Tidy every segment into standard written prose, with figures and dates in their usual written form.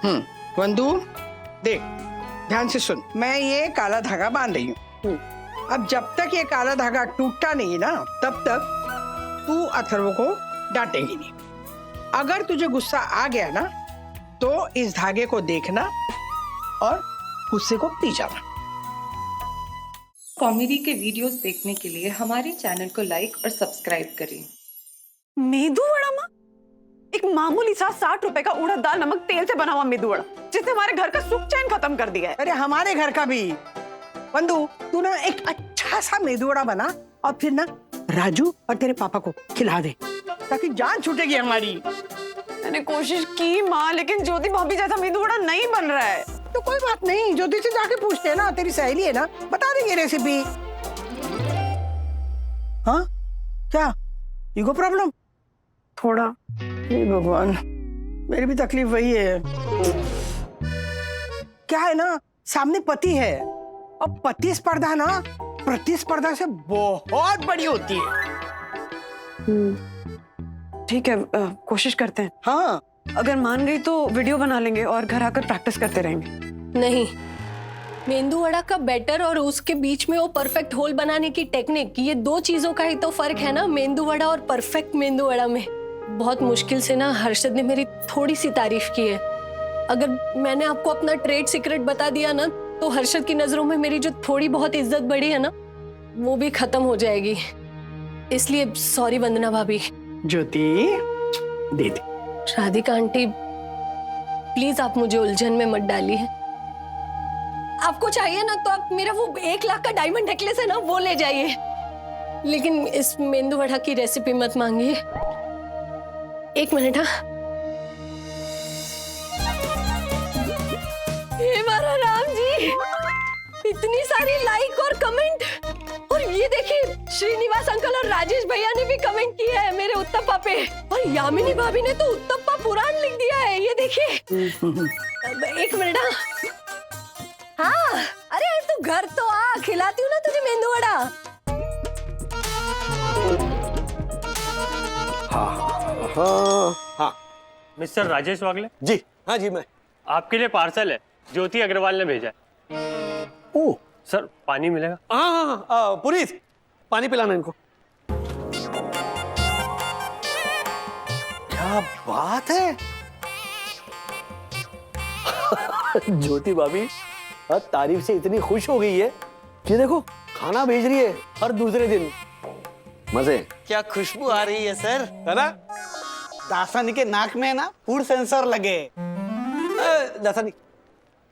वंदू देख, ध्यान से सुन। मैं ये काला धागा बांध रही हूँ। अब जब तक ये काला धागा टूटता नहीं ना, तब तक तू अथर्व को डांटेगी नहीं। अगर तुझे गुस्सा आ गया ना, तो इस धागे को देखना और गुस्से को पी जाना। कॉमेडी के वीडियोस देखने के लिए हमारे चैनल को लाइक और सब्सक्राइब करें। मेदू वड़ा माँ, एक मामूली सा 60 रुपए का उड़द दाल नमक तेल से बना हुआ मेदू वड़ा, जिसने हमारे घर का सुख चैन खत्म कर दिया है। अरे हमारे घर का भी। वंदू, तू ना एक अच्छा सा मेदू वड़ा बना और फिर ना राजू और तेरे पापा को खिला दे, ताकि जान छूटेगी हमारी। मैंने कोशिश की माँ, लेकिन ज्योति भाभी जैसा मेदू वड़ा नहीं बन रहा है। तो कोई बात नहीं, ज्योति से जाके पूछते हैं ना, तेरी सहेली है ना, बता देंगे रेसिपी। हाँ क्या ईगो प्रॉब्लम? थोड़ा। हे भगवान, मेरी भी तकलीफ वही है। क्या है ना, सामने पति है और पति स्पर्धा ना प्रतिस्पर्धा से बहुत बड़ी होती है। ठीक है, कोशिश करते हैं। हाँ, अगर मान गई तो वीडियो बना लेंगे और घर आकर प्रैक्टिस करते रहेंगे। नहीं, मेंदू वड़ा का बैटर और उसके बीच में वो परफेक्ट होल बनाने की टेक्निक, ये दो चीजों का ही तो फर्क है ना, मेंदू वड़ा और परफेक्ट मेंदू वड़ा में। बहुत मुश्किल से ना हर्षद ने मेरी थोड़ी सी तारीफ की है। अगर मैंने आपको अपना ट्रेड सीक्रेट बता दिया ना, तो हर्षद की नजरों में मेरी जो थोड़ी बहुत इज्जत बढ़ी है ना, वो भी खत्म हो जाएगी। इसलिए सॉरी वंदना भाभी। ज्योति दे दे। राधिका आंटी, प्लीज आप मुझे उलझन में मत डालिए। आपको चाहिए ना तो आप मेरा वो 1 लाख का डायमंड नेकलेस है ना, वो ले जाइए, लेकिन इस मेंदू वड़ा की रेसिपी मत मांगिए। 1 मिनट। हाँ, हे मारा राम जी, इतनी सारी लाइक और कमेंट, और ये देखिए श्रीनिवास अंकल और राजेश भैया ने भी कमेंट किया है मेरे उत्तप्पा पे, और यामिनी भाभी ने तो उत्तप्पा पुराण लिख दिया है, ये देखिए। 1 मिनट। हाँ, अरे तू घर तो आ, खिलाती हूँ ना तुझे मेंदू वड़ा। हाँ। मिस्टर राजेश वागले जी, हाँ जी, मैं आपके लिए पार्सल है, ज्योति अग्रवाल ने भेजा है। ओह सर, पानी मिलेगा? हाँ, पुनीत पानी पिलाना इनको। क्या बात है ज्योति भाभी तारीफ से इतनी खुश हो गई है कि देखो खाना भेज रही है हर दूसरे दिन। मजे। क्या खुशबू आ रही है सर, है ना? दासानी के नाक में ना फूड सेंसर लगे। दासानी,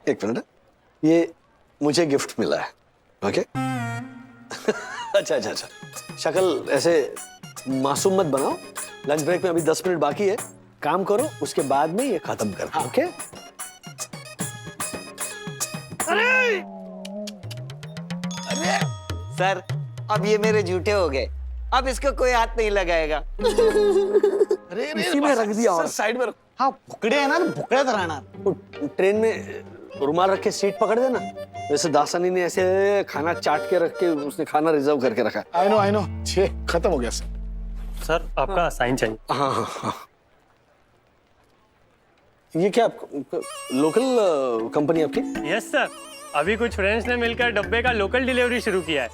एक मिनट, ये मुझे गिफ्ट मिला है। ओके अच्छा, शक्ल ऐसे मासूम मत बनाओ। लंच ब्रेक में अभी 10 मिनट बाकी है, काम करो, उसके बाद में ये खत्म कर दो। ओके? अरे सर, अब ये मेरे झूठे हो गए, अब इसको कोई हाथ नहीं लगाएगा। अरे इसी में रख दिया और साइड में। हाँ, भुकड़े है ना, भुकड़े रहना। ट्रेन में रुमाल रख के सीट पकड़ देना, वैसे दासानी ने ऐसे खाना चाट के रख के उसने खाना रिजर्व करके रखा है। आई नो, खत्म हो गया सर। सर, आपका साइन चाहिए। हाँ। ये क्या लोकल कंपनी आपकी? यस सर, अभी कुछ फ्रेंड्स ने मिलकर डब्बे का लोकल डिलीवरी शुरू किया है,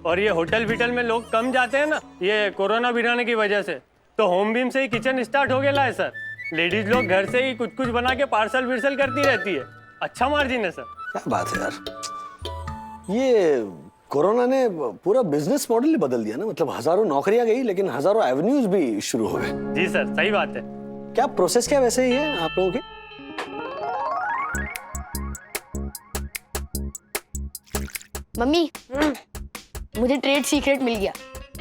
और ये होटल विटल में लोग कम जाते हैं ना, ये कोरोना बिराने की वजह से, तो होम बीम से ही किचन स्टार्ट हो गया है सर। लेडीज लोग घर से ही कुछ बना के पार्सल विर्सल करती रहती है, अच्छा मार्जिन है सर। क्या बात है यार, ये कोरोना ने पूरा बिजनेस मॉडल ही बदल दिया ना। मतलब हजारों नौकरियां गई, लेकिन हजारों एवेन्यूज भी शुरू हो गए। जी सर, सही बात है। क्या प्रोसेस क्या वैसे ही है आप लोगों की? मम्मी, मुझे ट्रेड सीक्रेट मिल गया,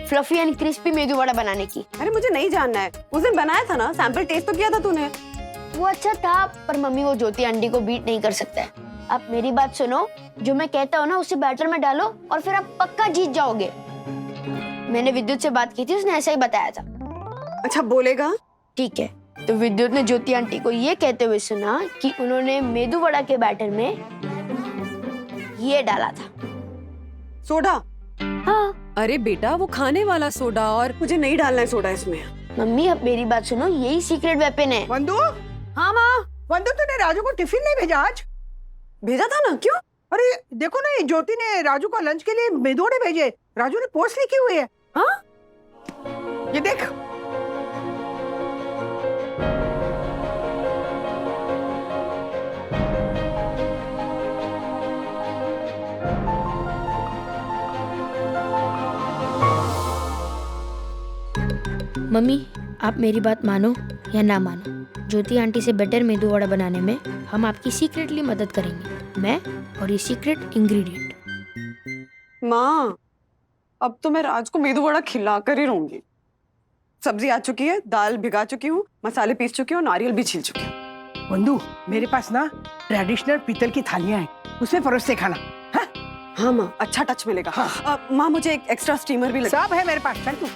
fluffy and crispy medu vada बनाने की। अरे मुझे नहीं जानना है, उस दिन बनाया था ना, सैंपल टेस्ट तो किया था तूने। वो अच्छा था, पर मम्मी वो ज्योति आंटी को बीट नहीं कर सकता है। आप मेरी बात सुनो, जो मैं कहता हूँ ना उसे बैटर में डालो और फिर आप पक्का जीत जाओगे। मैंने विद्युत से बात की थी, उसने ऐसा ही बताया था। अच्छा, बोलेगा? ठीक है, तो विद्युत ने ज्योति आंटी को ये कहते हुए सुना कि उन्होंने मेदू वड़ा के बैटर में ये डाला था, सोडा। हाँ। अरे बेटा, वो खाने वाला सोडा, और मुझे नहीं डालना है सोडा इसमें। मम्मी अब मेरी बात सुनो, यही सीक्रेट वेपन है। वंदू, हाँ माँ। वंदू तूने राजू को टिफिन नहीं भेजा आज? भेजा था ना, क्यों? अरे देखो ना, ये ज्योति ने राजू को लंच के लिए मेदू वड़े भेजे। राजू ने पोस्ट लिखी हुई है। हाँ? ये देख। मम्मी, आप मेरी बात मानो या ना मानो, ज्योति आंटी से बेटर मेदू वड़ा बनाने में हम आपकी सीक्रेटली मदद करेंगे, मैं और ये सीक्रेट इंग्रेडिएंट। माँ, अब तो मैं राज को मेदू वड़ा खिला कर ही रहूंगी। सब्जी आ चुकी है, दाल भिगा चुकी हूँ, मसाले पीस चुकी हूँ, नारियल भी छील चुकी हूँ। वंदू, मेरे पास ना ट्रेडिशनल पीतल की थालियां हैं, उसमें परोस से खाना। हाँ हाँ माँ, अच्छा टच मिलेगा। हाँ। माँ, मुझे एक एक्स्ट्रा स्टीमर भी लगा। सब है मेरे पास, चल तू।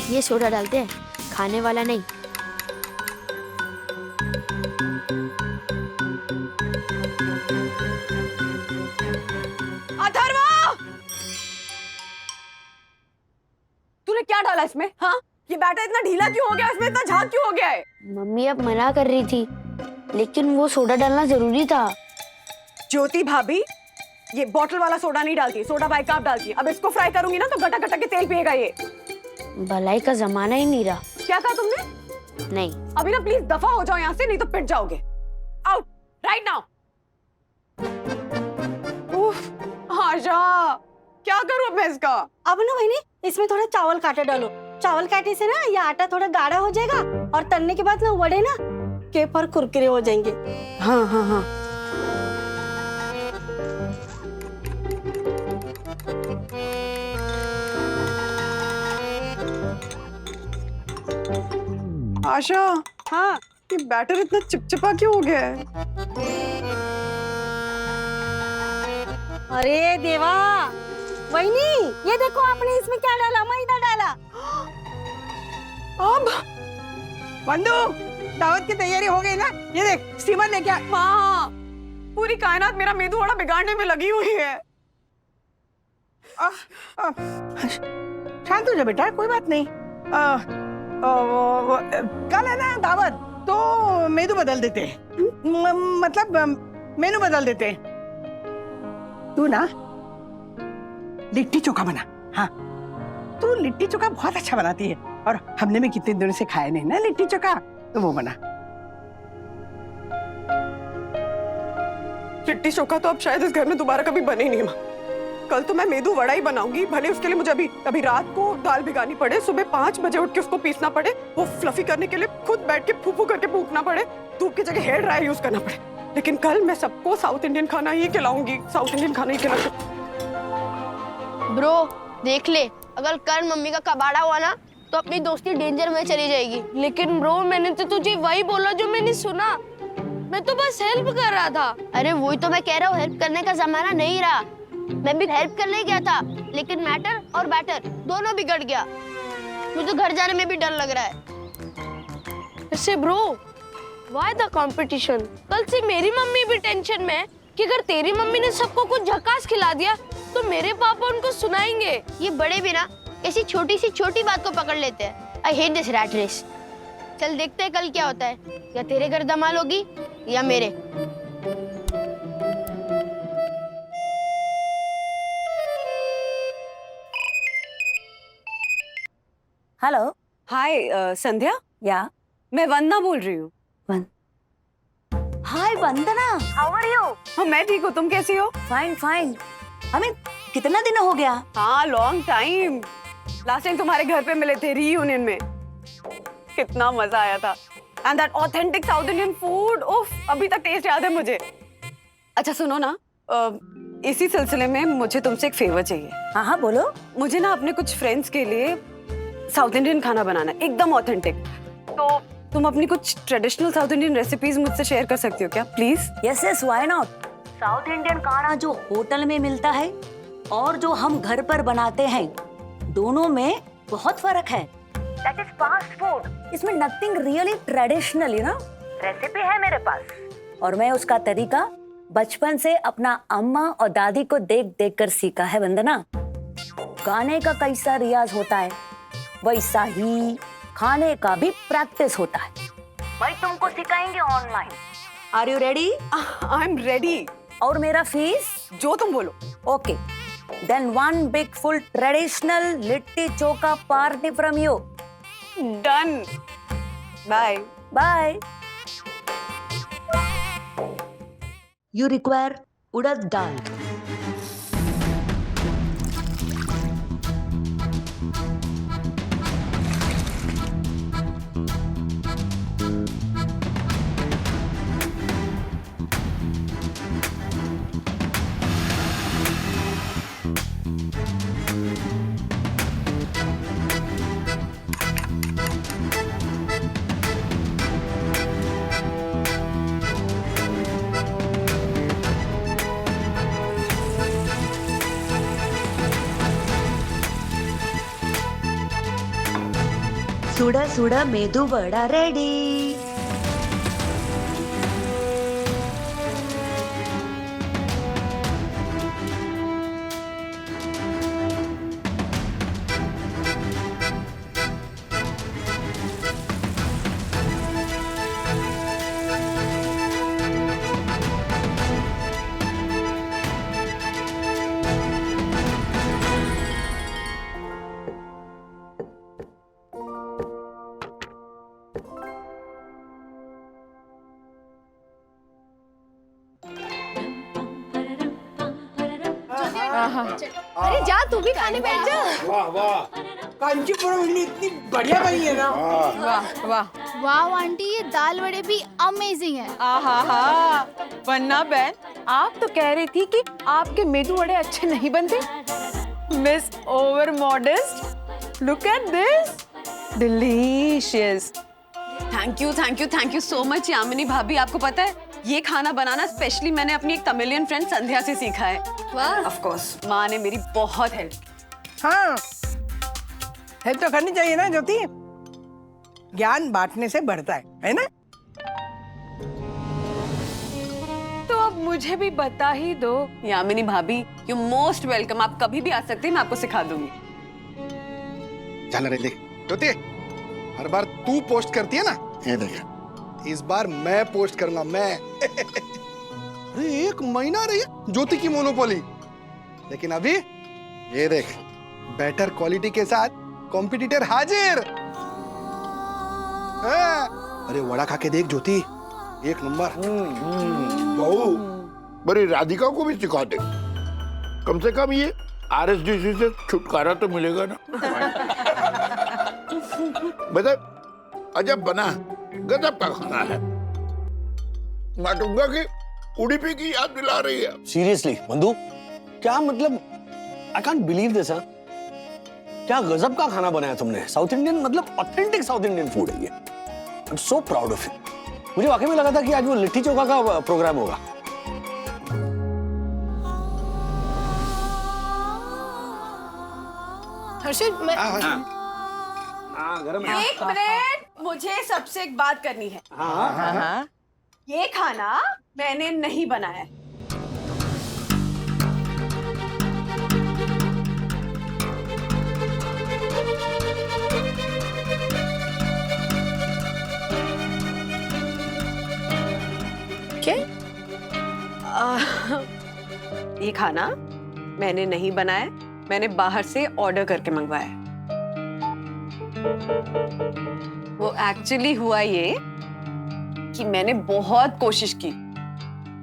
ये सोडा डालते हैं, खाने वाला नहीं। अथर्वा, तूने क्या डाला इसमें? हाँ, ये बैटर इतना ढीला क्यों हो गया? इसमें इतना झाग क्यों हो गया है? मम्मी अब मना कर रही थी, लेकिन वो सोडा डालना जरूरी था। ज्योति भाभी, ये बॉटल वाला सोडा नहीं डालती, सोडा बाइकार्ब डालती है। अब इसको फ्राई करूंगी ना तो गटा गटा के तेल पिएगा ये। भलाई का जमाना ही नहीं रहा। क्या कहा तुमने? नहीं, अभी ना प्लीज दफा हो जाओ यहाँ से, नहीं तो पिट जाओगे। Out right now. आशा, क्या करूं अब मैं इसका? अब ना बहनी, इसमें थोड़ा चावल काटे डालो। चावल काटे से ना ये आटा थोड़ा गाढ़ा हो जाएगा और तलने के बाद ना वड़े ना के पर कुरकुरे हो जाएंगे। हाँ हाँ हाँ। आशा, हाँ, ये बैटर इतना चिपचिपा क्यों हो गया है? अरे देवा, वहीनी, ये देखो आपने इसमें क्या डाला? मैदा डाला। अब वंदू, दावत की तैयारी हो गई ना? ये देख, स्टीमर लेके आ। माँ, पूरी कायनात मेरा मेदू वड़ा बिगाड़ने में लगी हुई है। शांत हो जा बेटा, कोई बात नहीं। कल है ना दावत, तो मेनू बदल देते हैं। मतलब मेनू बदल देते हैं। तू ना लिट्टी चोखा बना। हाँ, तू लिट्टी चोखा बहुत अच्छा बनाती है और हमने भी कितने दिनों से खाया नहीं ना लिट्टी चोखा, तो वो बना। लिट्टी चोखा तो अब शायद इस घर में दोबारा कभी बने ही नहीं। माँ, कल तो मैं मेदू वड़ा ही बनाऊंगी, भले उसके लिए मुझे अभी रात को दाल भिगानी पड़े, सुबह 5 बजे उठ के उसको पीसना पड़े, वो फ्लफी करने के लिए खुद बैठ के फूफू करके फूकना पड़े, धूप की जगह हेयर ड्रायर यूज करना पड़े, लेकिन कल मैं सबको साउथ इंडियन खाना ही खिलाऊंगी। साउथ इंडियन खाना ही खिलाऊंगी। ब्रो देख ले, अगर कल मम्मी का कबाड़ा हुआ ना तो अपनी दोस्ती डेंजर में चली जाएगी। लेकिन ब्रो, मैंने तो तुझे वही बोला जो मैंने सुना। मैं तो बस हेल्प कर रहा था। अरे वही तो मैं कह रहा हूँ, हेल्प करने का जमाना नहीं रहा। मैं भी हेल्प करने गया था, लेकिन मैटर और बैटर दोनों बिगड़ गया। मुझे तो घर जाने में भी डर लग रहा है। वैसे ब्रो, व्हाई द कंपटीशन? कल से मेरी मम्मी भी टेंशन में है कि अगर तेरी मम्मी ने सबको कुछ झकास खिला दिया तो मेरे पापा उनको सुनाएंगे। ये बड़े भी ना ऐसी छोटी सी छोटी बात को पकड़ लेते हैं। I hate this rat race. चल देखते हैं कल क्या होता है, या तेरे घर धमाल होगी या मेरे। हेलो, हाय संध्या, या मैं वंदना बोल रही हूँ। हाय वंदना, हाउ आर यू? हाँ, मैं ठीक हूँ, तुम कैसी हो? Fine fine. हमें कितना दिन हो गया? हाँ, लॉन्ग टाइम। लास्ट टाइम तुम्हारे घर पे मिले थे रीयूनियन में, कितना मजा आया था। And that authentic south Indian food, उफ, अभी तक टेस्ट याद है मुझे। अच्छा सुनो ना, इसी सिलसिले में मुझे तुमसे एक फेवर चाहिए। हाँ हाँ बोलो। मुझे ना अपने कुछ फ्रेंड्स के लिए साउथ इंडियन खाना बनाना है, एकदम ऑथेंटिक। तो तुम अपनी कुछ ट्रेडिशनल साउथ इंडियन रेसिपीज मुझसे शेयर कर सकती हो क्या, please? Yes yes, why not. South Indian खाना जो होटल में मिलता है और जो हम घर पर बनाते हैं, दोनों में बहुत फर्क है। That is fast food. इसमें nothing really traditional, you know. Recipe है मेरे पास और मैं उसका तरीका बचपन से अपना अम्मा और दादी को देख देख कर सीखा है वंदना। गाने का कैसा रियाज होता है वैसा ही खाने का भी प्रैक्टिस होता है। भाई तुमको सिखाएंगे online. Are you ready? I am ready. और मेरा फीस? जो तुम बोलो। Okay, then one big full traditional litti chokha party from you. Done. Bye bye. You require urad dal. ಸುಡ ಸುಡ ಮೆದು ವಡ ರೆಡಿ। अरे जा तू भी खाने बैठ जा। वाह वाह, कांचीपुरम इतनी बढ़िया बनी है ना। वाह वाह वाह आंटी, ये दाल वड़े भी अमेजिंग है। आहा, वरना बहन आप तो कह रही थी कि आपके मेदू वड़े अच्छे नहीं बनते। Miss over modest, look at this, delicious. Thank you so much Yamini भाभी। आपको पता है ये खाना बनाना स्पेशली मैंने अपनी एक तमिलियन फ्रेंड संध्या से सीखा है। वाह। ऑफ कोर्स माँ ने मेरी बहुत हेल्प की। हाँ, हेल्प तो करनी चाहिए ना ज्योति, ज्ञान बांटने से बढ़ता है ना। तो अब मुझे भी बता ही दो। यामिनी भाभी यू मोस्ट वेलकम, आप कभी भी आ सकते हैं, मैं आपको सिखा दूंगी। चल रहे देख ज्योति, हर बार तू पोस्ट करती है ना, ये देख इस बार मैं पोस्ट करूंगा मैं। अरे 1 महीना रही है ज्योति की मोनोपोली, लेकिन अभी ये देख बेटर क्वालिटी के साथ कॉम्पिटिटर हाजिर। अरे वड़ा खा के देख ज्योति, 1 नंबर। बहू, बड़ी राधिका को भी सिखा दे, कम से कम ये RSDC से छुटकारा तो मिलेगा ना। बता, अजब बना, गजब का खाना है। माटुंगा की उड़ीपी की याद दिला रही है। सीरियसली बंधु, क्या मतलब, आई कांट बिलीव दिस। क्या गजब का खाना बनाया तुमने। साउथ इंडियन, मतलब ऑथेंटिक साउथ इंडियन फूड है ये। I am so proud of you. मुझे वाकई में लगा था कि आज वो लिट्टी चोखा का प्रोग्राम होगा। हर्षित, मैं गरम 1 मिनट, मुझे सबसे एक बात करनी है। हाँ। ये खाना मैंने नहीं बनाया। क्या? ये खाना मैंने नहीं बनाया, मैंने बाहर से ऑर्डर करके मंगवाया। वो एक्चुअली हुआ ये कि मैंने बहुत कोशिश की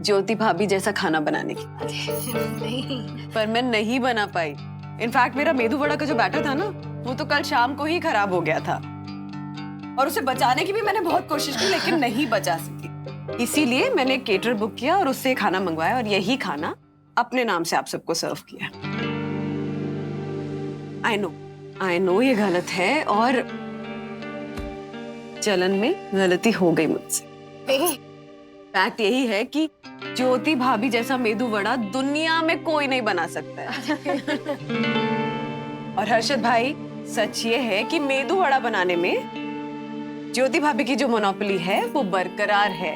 ज्योति भाभी जैसा खाना बनाने की, पर मैं नहीं बना पाई। इनफैक्ट मेरा मेदू वड़ा का जो बैटर था ना, वो तो कल शाम को ही खराब हो गया था, और उसे बचाने की भी मैंने बहुत कोशिश की, लेकिन नहीं बचा सकी। इसीलिए मैंने एक केटर बुक किया और उससे खाना मंगवाया, और यही खाना अपने नाम से आप सबको सर्व किया। आई नो ये गलत है, और चलन में गलती हो गई मुझसे। फैक्ट यही है कि ज्योति भाभी जैसा मेदू वड़ा दुनिया में कोई नहीं बना सकता है। और हर्षद भाई, सच ये है कि मेदू वड़ा बनाने में ज्योति भाभी की जो मोनोपोली है वो बरकरार है।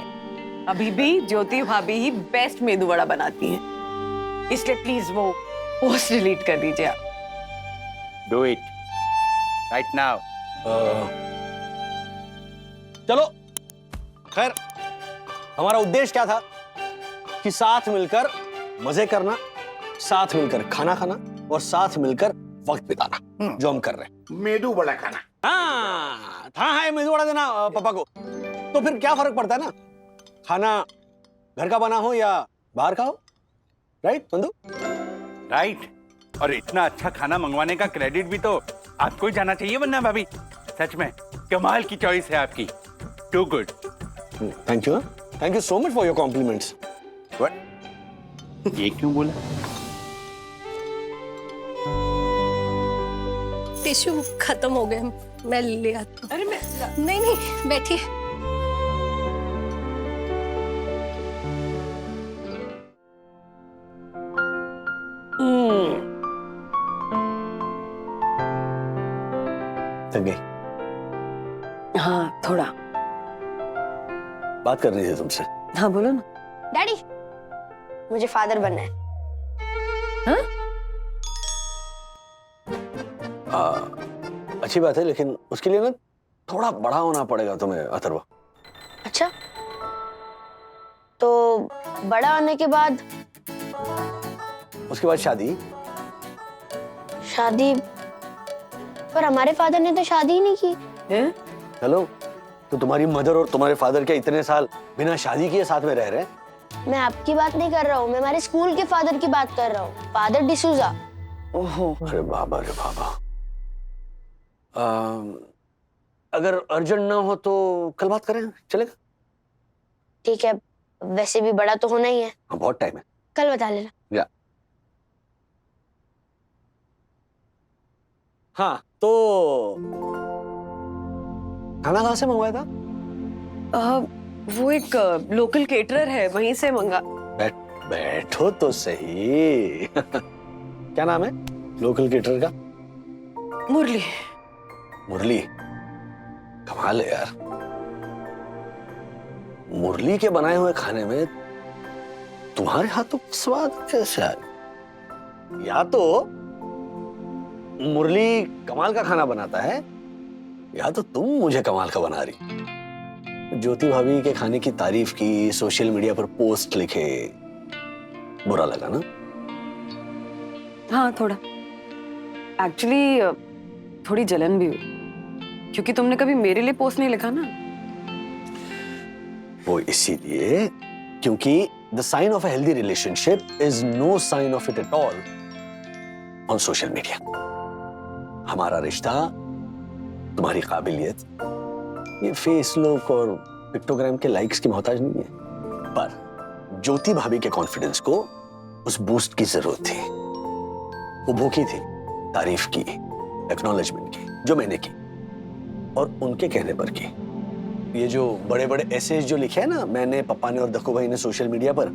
अभी भी ज्योति भाभी ही बेस्ट मेदू वड़ा बनाती हैं। इसलिए प्लीज वो पोस्ट डिलीट कर दीजिए आप। Do it right now. चलो, खैर हमारा उद्देश्य क्या था कि साथ मिलकर मजे करना, साथ मिलकर खाना खाना और साथ मिलकर वक्त बिताना, जो हम कर रहे हैं। मेदू वड़ा खाना। हाँ, था है मेदू वड़ा देना पापा को, तो फिर क्या फर्क पड़ता है ना, खाना घर का बना हो या बाहर का हो, राइट नंदू? राइट, और इतना अच्छा खाना मंगवाने का क्रेडिट भी तो आपको ही जाना चाहिए वरना भाभी। सच में कमाल की चॉइस है आपकी, too good. Thank you so much for your compliments. What? ये क्यों बोला? टिश्यू खत्म हो गए, मैं ले आती हूँ। अरे नहीं बैठिए। थक गई? हाँ थोड़ा। बात करनी थी तुमसे। हाँ बोलो ना। डैडी, मुझे फादर बनना है। अच्छी बात है, लेकिन उसके लिए ना थोड़ा बड़ा होना पड़ेगा तुम्हें अथर्व। अच्छा, तो बड़ा होने के बाद? उसके बाद शादी। शादी? पर हमारे फादर ने तो शादी ही नहीं की। हेलो, तो तुम्हारी मदर और तुम्हारे फादर क्या इतने साल बिना शादी किए साथ में रह रहे हैं? मैं आपकी बात नहीं कर रहा हूँ, मैं हमारे स्कूल के फादर की बात कर रहा हूँ, फादर डिसूजा। ओहो। अरे बाबा रे बाबा। अगर अर्जेंट ना हो तो कल बात करें, चलेगा? ठीक है, वैसे भी बड़ा तो होना ही है। हाँ, बहुत टाइम है। कल बता लेना। या हाँ, तो खाना कहाँ से मंगवाया था? वो एक लोकल केटरर है, वहीं से मंगा। बैठो तो सही। क्या नाम है लोकल केटरर का? मुरली। मुरली? कमाल है यार, मुरली के बनाए हुए खाने में तुम्हारे हाथों का स्वाद कैसे आया? या तो मुरली कमाल का खाना बनाता है, या तो तुम मुझे कमाल का बना रही। ज्योति भाभी के खाने की तारीफ की, सोशल मीडिया पर पोस्ट लिखे, बुरा लगा ना? हाँ थोड़ा। एक्चुअली थोड़ी जलन भी हुई, क्योंकि तुमने कभी मेरे लिए पोस्ट नहीं लिखा ना। वो इसीलिए क्योंकि the sign of a healthy relationship is no sign of it at all on social media. हमारा रिश्ता, तुम्हारी काबिलियत, ये फेस लुक और पिक्टोग्राम के लाइक्स की मोहताज नहीं है। पर ज्योति भाभी के कॉन्फिडेंस को उस बूस्ट की जरूरत थी। वो भूखी थी तारीफ की, एक्नॉलेजमेंट की, जो मैंने की और उनके कहने पर की। ये जो बड़े बड़े एसेज जो लिखे हैं ना मैंने, पप्पा ने और दक्कू भाई ने सोशल मीडिया पर,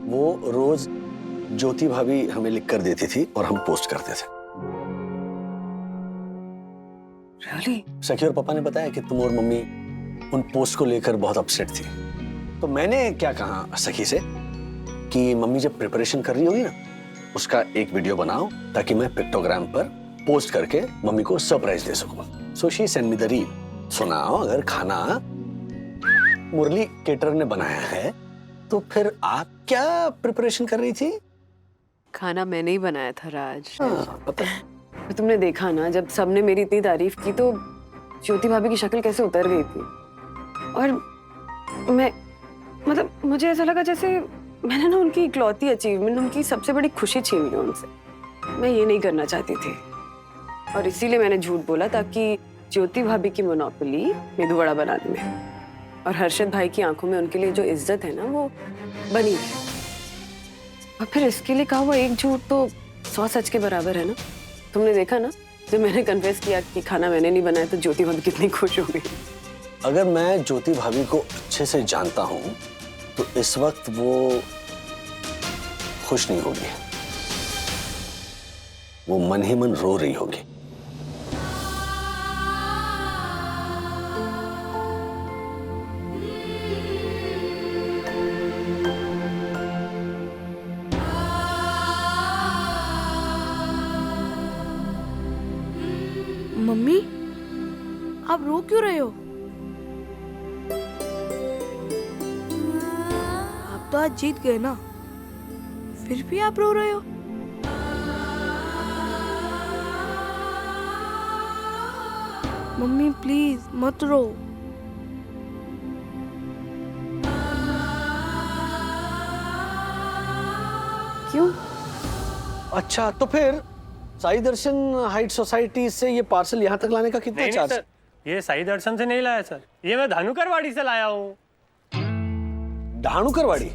वो रोज ज्योति भाभी हमें लिख कर देती थी और हम पोस्ट करते थे। Really? सखी और पापा ने बताया कि तुम और मम्मी उन पोस्ट को लेकर बहुत अपसेट थी। तो मैंने क्या कहा सखी से कि मम्मी जब प्रिपरेशन कर रही होगी ना, उसका एक वीडियो बनाओ ताकि मैं पिक्टोग्राम पर पोस्ट करके मम्मी को सरप्राइज दे सकूं। So she send me the reel. सुनाओ, अगर खाना मुरली केटर ने बनाया है तो फिर आप क्या प्रिपरेशन कर रही थी? खाना मैंने ही बनाया था राज। पता तो तुमने देखा ना, जब सबने मेरी इतनी तारीफ की तो ज्योति भाभी की शक्ल कैसे उतर गई थी। और मैं मतलब मुझे ऐसा लगा जैसे मैंने ना उनकी इकलौती अचीवमेंट, उनकी सबसे बड़ी खुशी छीन ली उनसे। मैं ये नहीं करना चाहती थी और इसीलिए मैंने झूठ बोला ताकि ज्योति भाभी की मोनोपोली मेदू वड़ा बनाने में और हर्षद भाई की आंखों में उनके लिए जो इज्जत है ना वो बनी रहे। और फिर इसके लिए कहा हुआ एक झूठ तो 100 सच के बराबर है ना। तुमने देखा ना, जब मैंने कन्फेस किया कि खाना मैंने नहीं बनाया तो ज्योति भाभी कितनी खुश हो गई। अगर मैं ज्योति भाभी को अच्छे से जानता हूं तो इस वक्त वो खुश नहीं होगी, वो मन ही मन रो रही होगी। मम्मी आप रो क्यों रहे हो? आप तो आज जीत गए ना, फिर भी आप रो रहे हो? मम्मी प्लीज मत रो। क्यों? अच्छा, तो फिर साई दर्शन हाइट सोसाइटी से ये पार्सल यहाँ तक लाने का कितना नहीं चार्ज? सर, ये साई दर्शन से नहीं लाया सर, ये मैं धानुकरवाड़ी से लाया हूँ। धानुकरवाड़ी?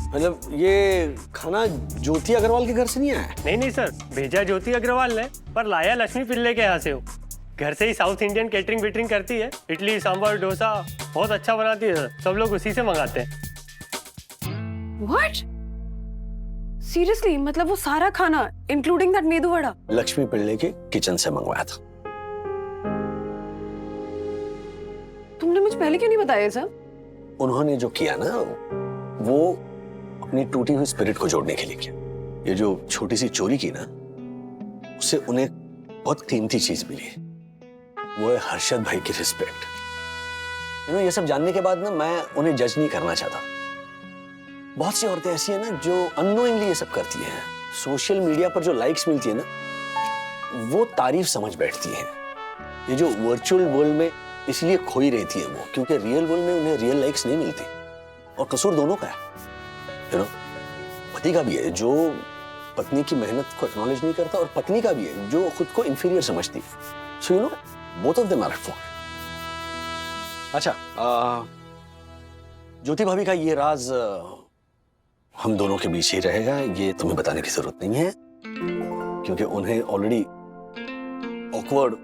मतलब ये खाना ज्योति अग्रवाल के घर से नहीं आया? नहीं सर, भेजा ज्योति अग्रवाल ने, पर लाया लक्ष्मी पिल्ले के यहाँ से हो। घर से ही साउथ इंडियन केटरिंग वेटरिंग करती है, इडली सांभर डोसा बहुत अच्छा बनाती है सर, सब लोग उसी से मंगाते हैं। What? सीरियसली? मतलब वो सारा खाना इंक्लूडिंग दैट मेदू वड़ा लक्ष्मी पिल्ले के किचन से मंगवाया था। तुमने मुझे पहले क्यों नहीं बताया सब? उन्होंने जो किया ना, वो अपनी टूटी हुई स्पिरिट को जोड़ने के लिए किया। ये जो छोटी सी चोरी की ना, उससे उन्हें बहुत कीमती चीज मिली, वो है हर्षद भाई की रिस्पेक्ट। ये सब जानने के बाद ना मैं उन्हें जज नहीं करना चाहता। बहुत सी औरतें ऐसी है ना जो अननोइंगली ये सब करती हैं। सोशल मीडिया पर जो लाइक्स मिलती है ना, वो तारीफ समझ बैठती हैं। ये जो वर्चुअल वर्ल्ड में इसलिए खोई रहती है वो, क्योंकि रियल वर्ल्ड में उन्हें रियल लाइक्स नहीं मिलती। और कसूर दोनों का है, पति का भी है जो पत्नी की मेहनत को एक्नॉलेज नहीं करता, और पत्नी का भी है जो खुद को इंफीरियर समझती। So both of them are at fault. अच्छा, ज्योति भाभी का ये राज हम दोनों के बीच ही रहेगा, ये तुम्हें बताने की जरूरत नहीं है, क्योंकि उन्हें ऑलरेडी ऑकवर्ड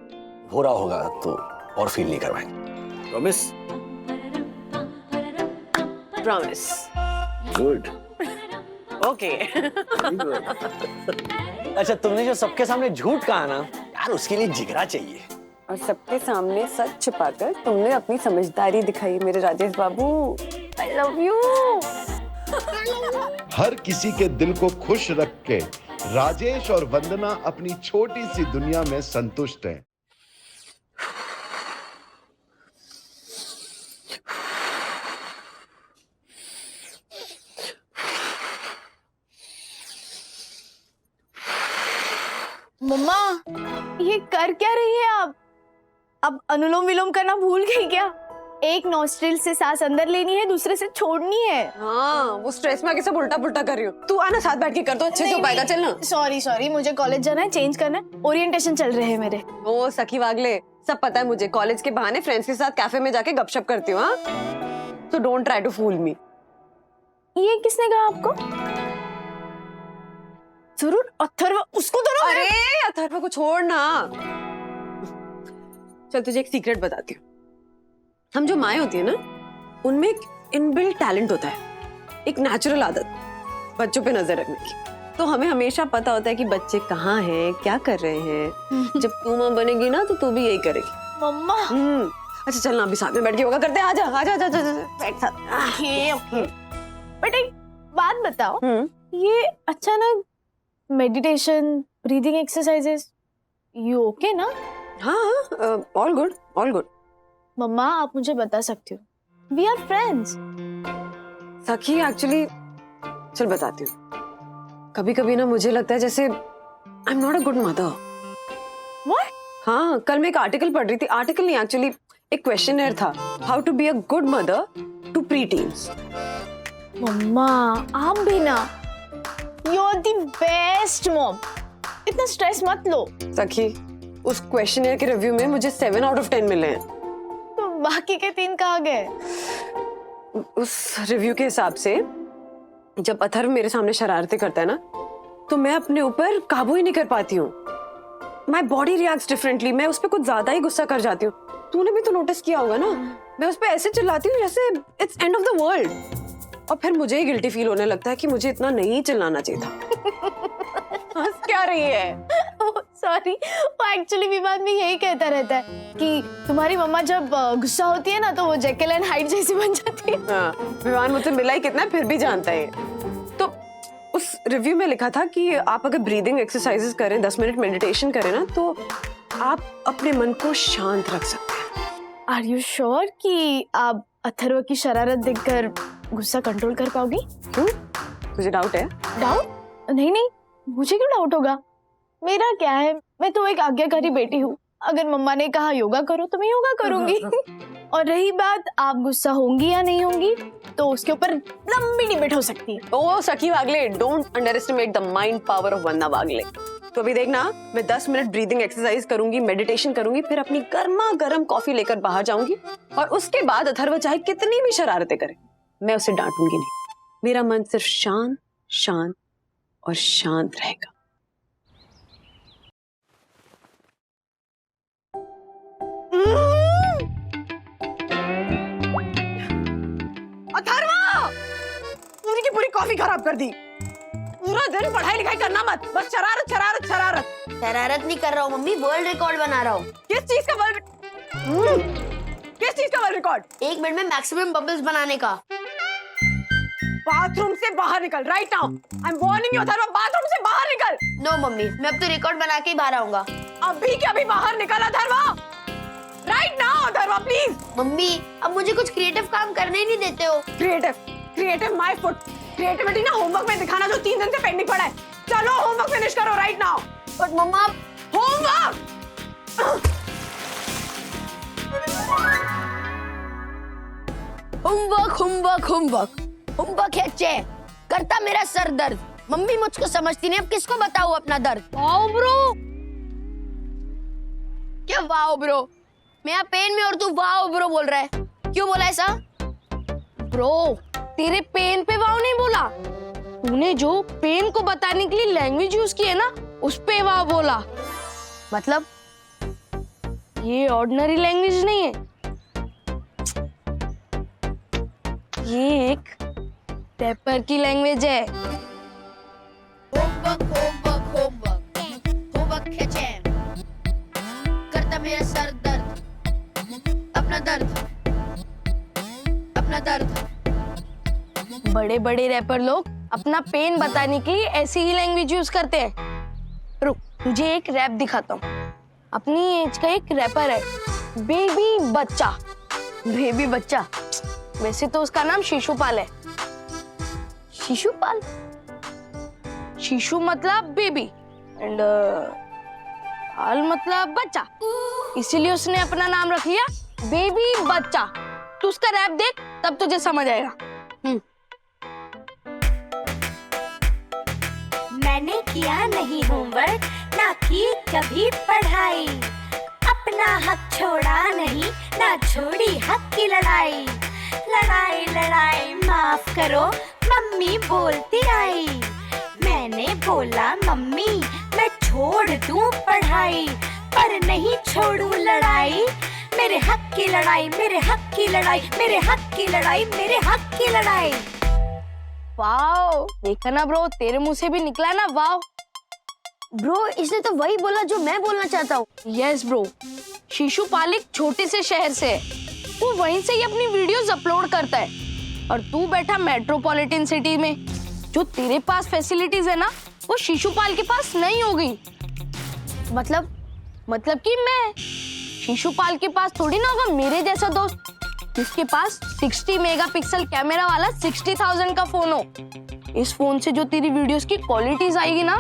हो रहा होगा, तो और फील नहीं करवाएंगे। प्रॉमिस? प्रॉमिस। गुड। ओके। अच्छा, तुमने जो सबके सामने झूठ कहा ना यार, उसके लिए जिगरा चाहिए। और सबके सामने सच छुपाकर तुमने अपनी समझदारी दिखाई मेरे राजेश बाबू। I love you. हर किसी के दिल को खुश रख के राजेश और वंदना अपनी छोटी सी दुनिया में संतुष्ट हैं। मम्मा ये कर क्या रही है आप? अब अनुलोम विलोम करना भूल गई क्या? एक नोस्ट्रिल से सांस अंदर लेनी है, दूसरे से छोड़नी है। हाँ, वो स्ट्रेस में आके सब उल्टा पुल्टा कर रही हूँ। तू आना साथ बैठ के कर, तो अच्छे से हो पाएगा। चल ना। सॉरी मुझे कॉलेज जाना है, चेंज करना है, ओरिएंटेशन चल रहे हैं मेरे। ओ सखी वागले, सब पता है मुझे। कॉलेज के बहाने फ्रेंड्स के साथ कैफे में जाके गपशप करती हूँ। हाँ, तो डोंट ट्राई टू फूल मी। ये किसने कहा आपको? जरूर अथर्व। उसको तो अरे अथर्व को छोड़ ना। चल तुझे एक सीक्रेट बताती हूँ। हम जो माएँ होती है ना, उनमें एक इनबिल्ट टैलेंट होता है, एक नेचुरल आदत बच्चों पे नजर रखने की। तो हमें हमेशा पता होता है कि बच्चे कहाँ हैं, क्या कर रहे हैं। जब तू माँ बनेगी ना, तो तू भी यही करेगी। मम्मा। अच्छा चल ना, अभी साथ में बैठ के योगा करते हैं। आजा आजा आजा आजा बैठ साथ। बट एक बात बताओ, ये अचानक meditation, breathing exercises, you okay ना? हाँ, ऑल गुड ऑल गुड। मम्मा आप मुझे बता सकती हो, वी आर फ्रेंड्स। सखी एक्चुअली, चल बताती हूँ। कभी कभी ना मुझे लगता है जैसे I am not a good mother. What? हाँ, कल मैं एक आर्टिकल पढ़ रही थी। आर्टिकल नहीं, एक्चुअली एक क्वेश्चनर था, how to be a good mother to preteens. मम्मा आप भी ना, you are the best mom. इतना स्ट्रेस मत लो। सखी, उस क्वेश्चनर के रिव्यू में मुझे 7 out of 10 मिले हैं। तो बाकी के 3 कहाँ गए? उस रिव्यू के हिसाब से जब अथर्व मेरे सामने शरारतें करता है ना, तो मैं अपने ऊपर काबू ही नहीं कर पाती हूँ। My body reacts differently. मैं उस पर कुछ ज्यादा ही गुस्सा कर जाती हूँ। तूने भी तो नोटिस किया होगा ना, मैं उस पर ऐसे चिल्लाती हूँ जैसे it's end of the world. और फिर मुझे ही गिल्टी फील होने लगता है कि मुझे इतना नहीं चिल्लाना चाहिए था। हंस क्या रही है? सॉरी, वो एक्चुअली विवान भी यही कहता रहता है कि तुम्हारी मम्मा जब गुस्सा होती है ना, तो वो जेकिल एंड हाइड जैसी बन जाती है। हाँ, विवान मुझसे मिला ही कितना है, फिर भी जानता है। तो उस रिव्यू में लिखा था कि आप अगर ब्रीदिंग एक्सरसाइजेस करें, 10 मिनट मेडिटेशन करें ना, तो आप अपने मन को शांत रख सकते हैं। आर यू श्योर कि आप अथर्व की शरारत देखकर गुस्सा कंट्रोल कर पाओगी? क्यों? मुझे डाउट है। डाउट? नहीं नहीं, मुझे क्यों डाउट होगा? मेरा क्या है, मैं तो एक आज्ञाकारी बेटी हूँ। अगर मम्मा ने कहा योगा करो तो मैं योगा करूंगी। और रही बात आप गुस्सा होंगी या नहीं होंगी, तो उसके ऊपर लंबी डिबेट हो सकती है। ओ Sakhi Wagle, don't underestimate the mind power of Vandana Wagle. तो अभी देखना, मैं 10 मिनट ब्रीदिंग एक्सरसाइज करूंगी, मेडिटेशन करूंगी, फिर अपनी गर्मा गर्म कॉफी लेकर बाहर जाऊंगी और उसके बाद अथर्व चाहे कितनी भी शरारतें करे, मैं उसे डांटूंगी नहीं। मेरा मन सिर्फ शांत शांत और शांत रहेगा। अथर्व, पूरी की पूरी कॉफी खराब कर दी। पूरा दिन पढ़ाई लिखाई करना मत, बस शरारत शरारत शरारत। शरारत नहीं कर रहा हूँ मम्मी, वर्ल्ड रिकॉर्ड बना रहा हूँ। किस चीज का वर्ल्ड रिकॉर्ड? 1 मिनट में मैक्सिमम बबल्स बनाने का। बाथरूम से बाहर निकल right now. I am warning you Atharva, bathroom से बाहर निकल। नो मम्मी, मैं अब तो रिकॉर्ड बना के ही बाहर आऊंगा। अभी के अभी बाहर निकल Atharva, right now Atharva please. Mummy, अब मुझे कुछ क्रिएटिव काम करने ही नहीं देते हो। Creative my foot. क्रिएटिविटी ना होमवर्क में दिखाना जो 3 दिन से पेंडिंग पड़ा है। चलो होमवर्क फिनिश करो right now. But mamma, homework homework homework homework homework है चे, करता मेरा सर दर्द। मम्मी मुझको समझती नहीं, अब किसको बताऊं अपना दर्द? Wow bro. क्या वाओ ब्रो? मैं यहाँ पेन में और तू वाओ ब्रो बोल रहा है, क्यों बोला ऐसा? ब्रो, तेरे पेन पे वाओ नहीं बोला, तूने जो पेन को बताने के लिए लैंग्वेज यूज की है ना, उस पे वाओ बोला। मतलब ये ऑर्डिनरी लैंग्वेज नहीं है, ये एक रैपर की लैंग्वेज है। होमवर्क होमवर्क होमवर्क होमवर्क है चैन, करता मेरा सर दर्द, अपना दर्द अपना दर्द। बड़े बड़े रैपर लोग अपना पेन बताने के लिए ऐसी ही लैंग्वेज यूज करते हैं। रुक, तुझे एक रैप दिखाता हूँ। अपनी एज का एक रैपर है, बेबी बच्चा। बेबी बच्चा, वैसे तो उसका नाम शिशुपाल है। शिशुपाल? शिशु मतलब बेबी एंड पाल मतलब बच्चा, इसीलिए उसने अपना नाम रख लिया बेबी बच्चा। तू उसका रैप देख, तब तुझे समझ आएगा। मैंने किया नहीं होमवर्क, ना की कभी पढ़ाई, अपना हक छोड़ा नहीं, ना छोड़ी हक की लड़ाई। लड़ाई लड़ाई माफ करो, मम्मी बोलती आई। मैंने बोला मम्मी मैं छोड़ दूं पढ़ाई, पर नहीं छोड़ूं लड़ाई। मेरे हक की लड़ाई, मेरे हक की लड़ाई, मेरे हक की लड़ाई, मेरे हक की लड़ाई। वाओ, देखा ना ब्रो, तेरे मुंह से भी निकला ना वाओ। ब्रो, इसने तो वही बोला जो मैं बोलना चाहता हूँ। यस ब्रो, शिशुपाल एक छोटे से शहर से है, वो वहीं से ही अपनी वीडियोस अपलोड करता है, और तू बैठा मेट्रोपॉलिटन सिटी में। जो तेरे पास फैसिलिटीज है ना, वो शिशुपाल के पास नहीं होगी। मतलब कि मैं शिशुपाल के पास थोड़ी ना होगा मेरे जैसा दोस्त, जिसके पास 60 मेगापिक्सल कैमरा वाला 60,000 का फोन हो। इस फोन से जो तेरी वीडियोस की क्वालिटीज आएगी ना,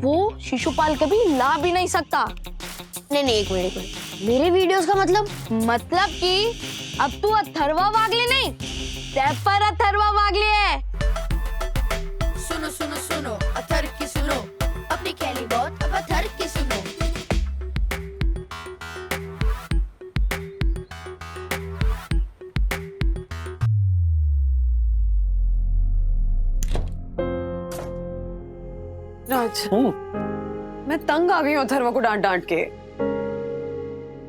वो शिशुपाल कभी ला भी नहीं सकता। नहीं, एक मिनट, मेरे वीडियोस का मतलब कि अब तू अथर्वा वागले नहीं, रैपर अथर्वा वागले है। सुनो सुनो सुनो, अथर की सुनो, अपनी खेली बहुत, अब अथर की सुनो। राज, मैं तंग आ गई हूँ अथर्व को डांट डांट के।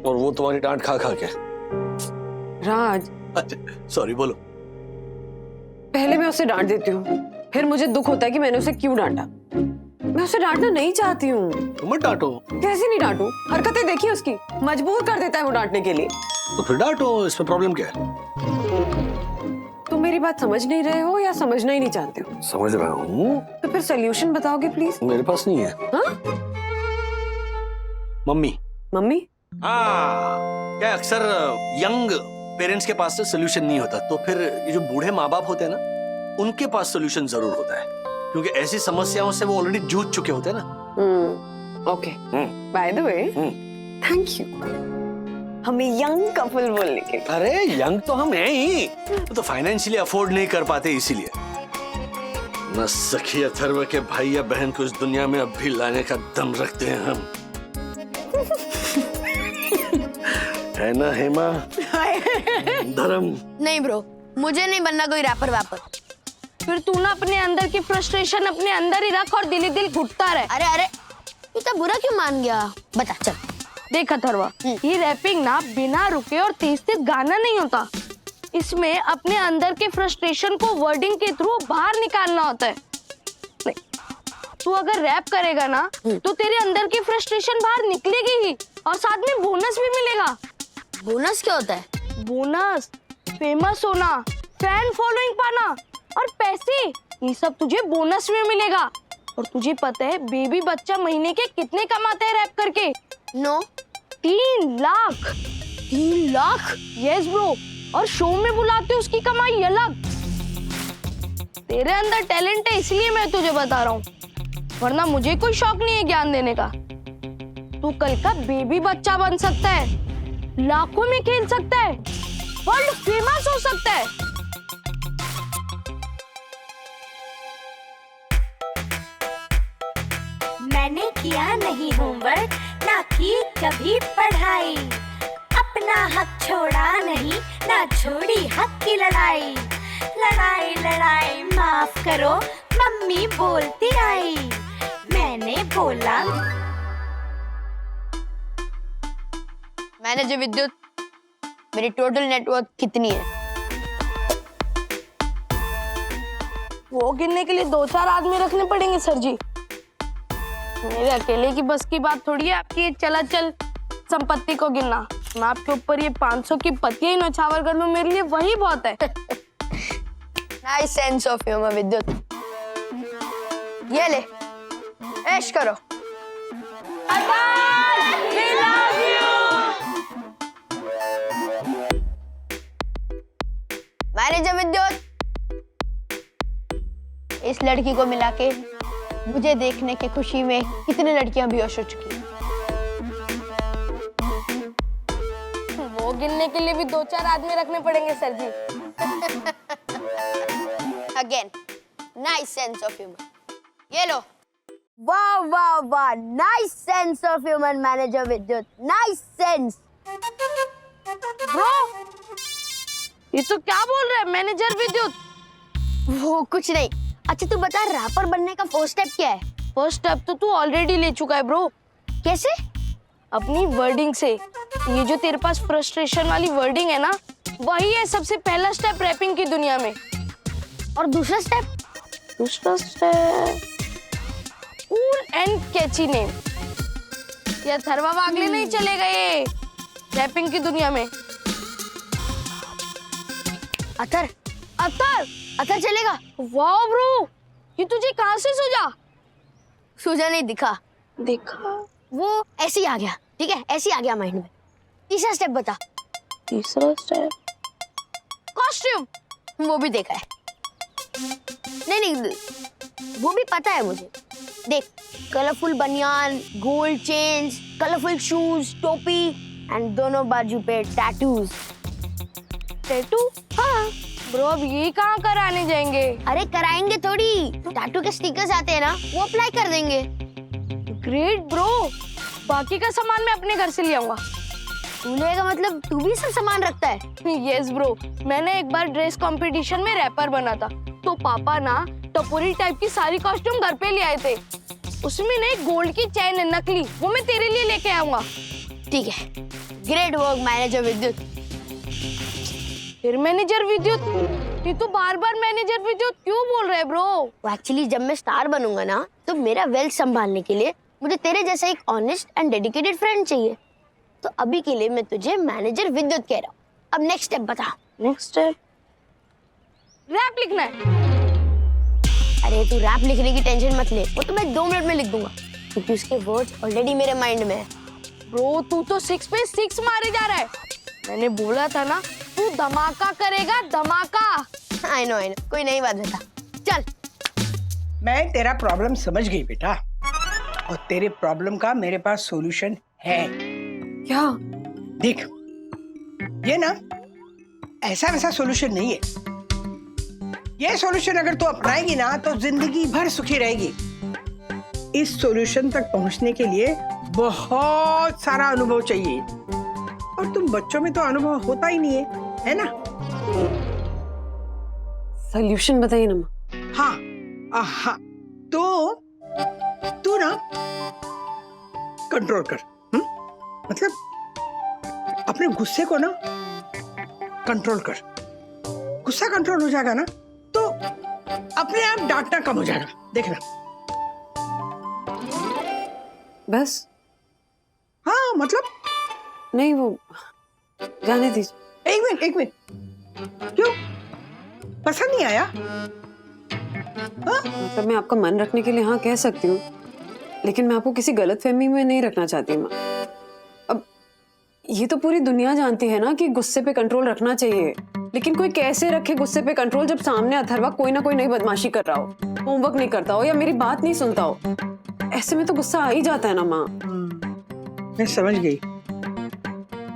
और वो तुम्हारी डांट खा खा के। राज, सॉरी, बोलो। पहले मैं उसे डांट देती हूँ, फिर मुझे दुख होता है कि मैंने उसे क्यों डांटा। मैं उसे डांटना नहीं चाहती हूँ। मत डांटो। कैसे नहीं डांटू? हरकतें देखी उसकी, मजबूर कर देता है वो डांटने के लिए। तो फिर डांटो, इसमें प्रॉब्लम क्या है? तुम मेरी बात समझ नहीं रहे हो या समझना ही नहीं चाहते हो? समझ रहा हूँ। तो फिर सोल्यूशन बताओगे प्लीज? मेरे पास नहीं है। हाँ? मम्मी। मम्मी? हाँ, क्या अक्सर यंग पेरेंट्स के पास से सोल्यूशन नहीं होता, तो फिर ये जो बूढ़े माँ बाप होते हैं ना, उनके पास सोल्यूशन जरूर होता है, क्योंकि ऐसी समस्याओं से वो ऑलरेडी जूझ चुके होते हैं ना। Okay, by the way thank you हमें यंग कपल बोलने के। अरे यंग तो हम हैं ही, तो फाइनेंशियली अफोर्ड नहीं कर पाते इसीलिए। न सखी अथर्व के भाई या बहन को इस दुनिया में अब भी लाने का दम रखते हैं हम। है ना हेमा? धर्म? नहीं ब्रो, मुझे नहीं बनना कोई रैपर वैपर। फिर तू ना अपने अंदर की फ्रस्ट्रेशन अपने अंदर ही रख और दिल ही दिल घुटता रहे। अरे अरे, तू तो बुरा क्यों मान गया? बता चल। देख अथर्वा, ये रैपिंग ना बिना रुके और तेज तेज गाना नहीं होता। इसमें अपने अंदर के फ्रस्ट्रेशन को वर्डिंग के थ्रू बाहर निकालना होता है। नहीं, तू अगर रैप करेगा ना तो तेरे अंदर की फ्रस्ट्रेशन बाहर निकलेगी ही, और साथ में बोनस भी मिलेगा। बोनस क्या होता है? बोनस फेमस होना, फैन फॉलोइंग पाना और पैसे, ये सब तुझे बोनस में मिलेगा। और तुझे पता है बेबी बच्चा महीने के कितने कमाते हैं रैप करके? No 3 lakh. 3 lakh? Yes bro, और शो में बुलाते उसकी कमाई अलग। तेरे अंदर टैलेंट है इसलिए मैं तुझे बता रहा हूँ, वरना मुझे कोई शौक नहीं है ज्ञान देने का। तू कल का बेबी बच्चा बन सकता है, लाखों में खेल सकता है, वर्ल्ड फेमस हो सकता है। मैंने किया नहीं होमवर्क, ना की कभी पढ़ाई, अपना हक छोड़ा नहीं, ना छोड़ी हक की लड़ाई। लड़ाई लड़ाई माफ करो, मम्मी बोलती आई, मैंने बोला। मैनेजर विद्युत, मेरी टोटल नेटवर्क कितनी है? वो गिनने के लिए 2-4 आदमी रखने पड़ेंगे सर जी। मेरे अकेले की बस की बात थोड़ी है आपकी चलाचल संपत्ति को गिनना। मैं आपके ऊपर ये 500 की पतियां ही नौछावर कर लूं, मेरे लिए वही बहुत है। नाइस सेंस ऑफ ह्यूमर विद्युत। ये ले, ऐश करो। मैनेजर विद्युत, इस लड़की को मिला के मुझे देखने के खुशी में कितनी लड़कियां बेहोश हो चुकी हैं। वो गिनने के लिए भी 2-4 आदमी रखने पड़ेंगे sir ji. Again nice sense of humour. ये लो। वाह वाह वाह, nice sense of humour manager Vidyut, nice sense. Bro, ये तो क्या बोल रहा है मैनेजर विद्युत? वो कुछ नहीं। अच्छा तू बता, रैपर बनने का फर्स्ट स्टेप क्या है? फर्स्ट स्टेप तो तू ऑलरेडी ले चुका है ब्रो। कैसे? अपनी वर्डिंग से। ये जो तेरे पास फ्रस्ट्रेशन वाली वर्डिंग है ना, वही है सबसे पहला स्टेप रैपिंग की दुनिया में। और दूसरा स्टेप? दूसरा step cool and catchy name. ये थरवा वागले नहीं चलेगा ये रैपिंग की दुनिया में। अतर अतर अतर चलेगा। वाह ब्रो, ये तुझे कहाँ से सूझा? सूझा नहीं, दिखा। दिखा? वो ऐसे ही आ गया। ठीक है, ऐसे ही आ गया माइंड में। तीसरा स्टेप बता। तीसरा स्टेप कॉस्ट्यूम, वो भी देखा है। नहीं, वो भी पता है मुझे। देख, कलरफुल बनियान, गोल्ड चेन्स, कलरफुल शूज, टोपी एंड दोनों बाजू पे टैटूज। टैटू? हाँ ब्रो, अब ये कहाँ कराने जाएंगे? अरे कराएंगे थोड़ी, टैटू के स्टिकर्स आते हैं ना, वो अप्लाई कर देंगे। ग्रेट ब्रो, बाकी का सामान मैं अपने घर से ले आऊंगा। तू लेगा मतलब तू भी सब सामान रखता है? यस ब्रो, मैंने एक बार ड्रेस कंपटीशन में रैपर बना था, तो पापा ना टपोरी टाइप की सारी कॉस्ट्यूम घर पे ले आए थे। उसमें ना एक गोल्ड की चैन है नकली, वो मैं तेरे लिए लेके आऊंगा। ठीक है, ग्रेट वर्क मैनेजर विद्युत। फिर मैनेजर विद्युत, ये तो बार बार मैनेजर विद्युत क्यों बोल रहे ब्रो? एक्चुअली जब मैं स्टार बनूंगा ना, तो मेरा वेल्थ संभालने के लिए मुझे तेरे जैसा एक ऑनेस्ट एंड डेडिकेटेड फ्रेंड चाहिए। तो अभी के लिए मैं तुझे मैनेजर विद्युत कह रहा हूँ। अब नेक्स्ट स्टेप बता। नेक्स्ट स्टेप रैप लिखना है। अरे तू रैप लिखने की टेंशन मत ले, वो तो मैं 2 मिनट में लिख दूंगा, क्योंकि उसके वर्ड्स ऑलरेडी मेरे माइंड में है। ब्रो तू तो 6 पे 6 मारे जा रहा है। मैंने बोला था ना तू धमाका करेगा, धमाका। आई नो कोई नई बात बता। चल मैं तेरा प्रॉब्लम समझ गई बेटा, और तेरे प्रॉब्लम का मेरे पास सॉल्यूशन है। क्या? देख, ये ना ऐसा वैसा सॉल्यूशन नहीं है। ये सॉल्यूशन अगर तू अपनाएगी ना तो जिंदगी भर सुखी रहेगी। इस सॉल्यूशन तक पहुंचने के लिए बहुत सारा अनुभव चाहिए, और तुम बच्चों में तो अनुभव होता ही नहीं है ना? सॉल्यूशन बताइए ना माँ। हाँ हाँ, तो तू ना कंट्रोल कर। मतलब अपने गुस्से को ना कंट्रोल कर। गुस्सा कंट्रोल हो जाएगा ना तो अपने आप डांटना कम हो जाएगा, देखना। बस? हाँ मतलब नहीं, वो जाने दीजिए। एक मिनट, क्यों पसंद नहीं आया? मतलब मैं आपका मन रखने के लिए हाँ कह सकती हूँ, लेकिन मैं आपको किसी गलतफहमी में नहीं रखना चाहती माँ। अब ये तो पूरी दुनिया जानती है ना कि गुस्से पे कंट्रोल रखना चाहिए, लेकिन कोई कैसे रखे गुस्से पे कंट्रोल जब सामने अथर्वा कोई ना कोई नई बदमाशी कर रहा हो, होमवर्क नहीं करता हो या मेरी बात नहीं सुनता हो। ऐसे में तो गुस्सा आ ही जाता है ना माँ। मैं समझ गई।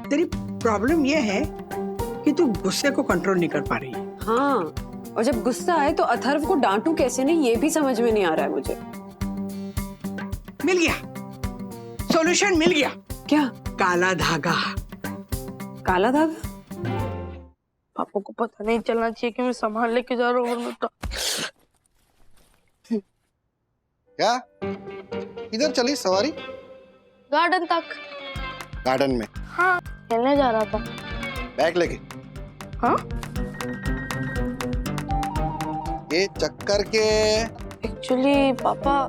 तेरी प्रॉब्लम ये है कि तू गुस्से को कंट्रोल नहीं कर पा रही है। हाँ, और जब गुस्सा आए तो अथर्व को डांटू कैसे नहीं, ये भी समझ में नहीं आ रहा है मुझे। मिल गया, सॉल्यूशन मिल गया। क्या? काला धागा। काला धागा? पापा को पता नहीं चलना चाहिए कि मैं सामान लेके जा रहा हूँ। क्या? किधर चली सवारी? गार्डन तक। गार्डन में? हाँ, खेलने जा रहा था। बैग लेके? हाँ? ये चक्कर के एक्चुअली पापा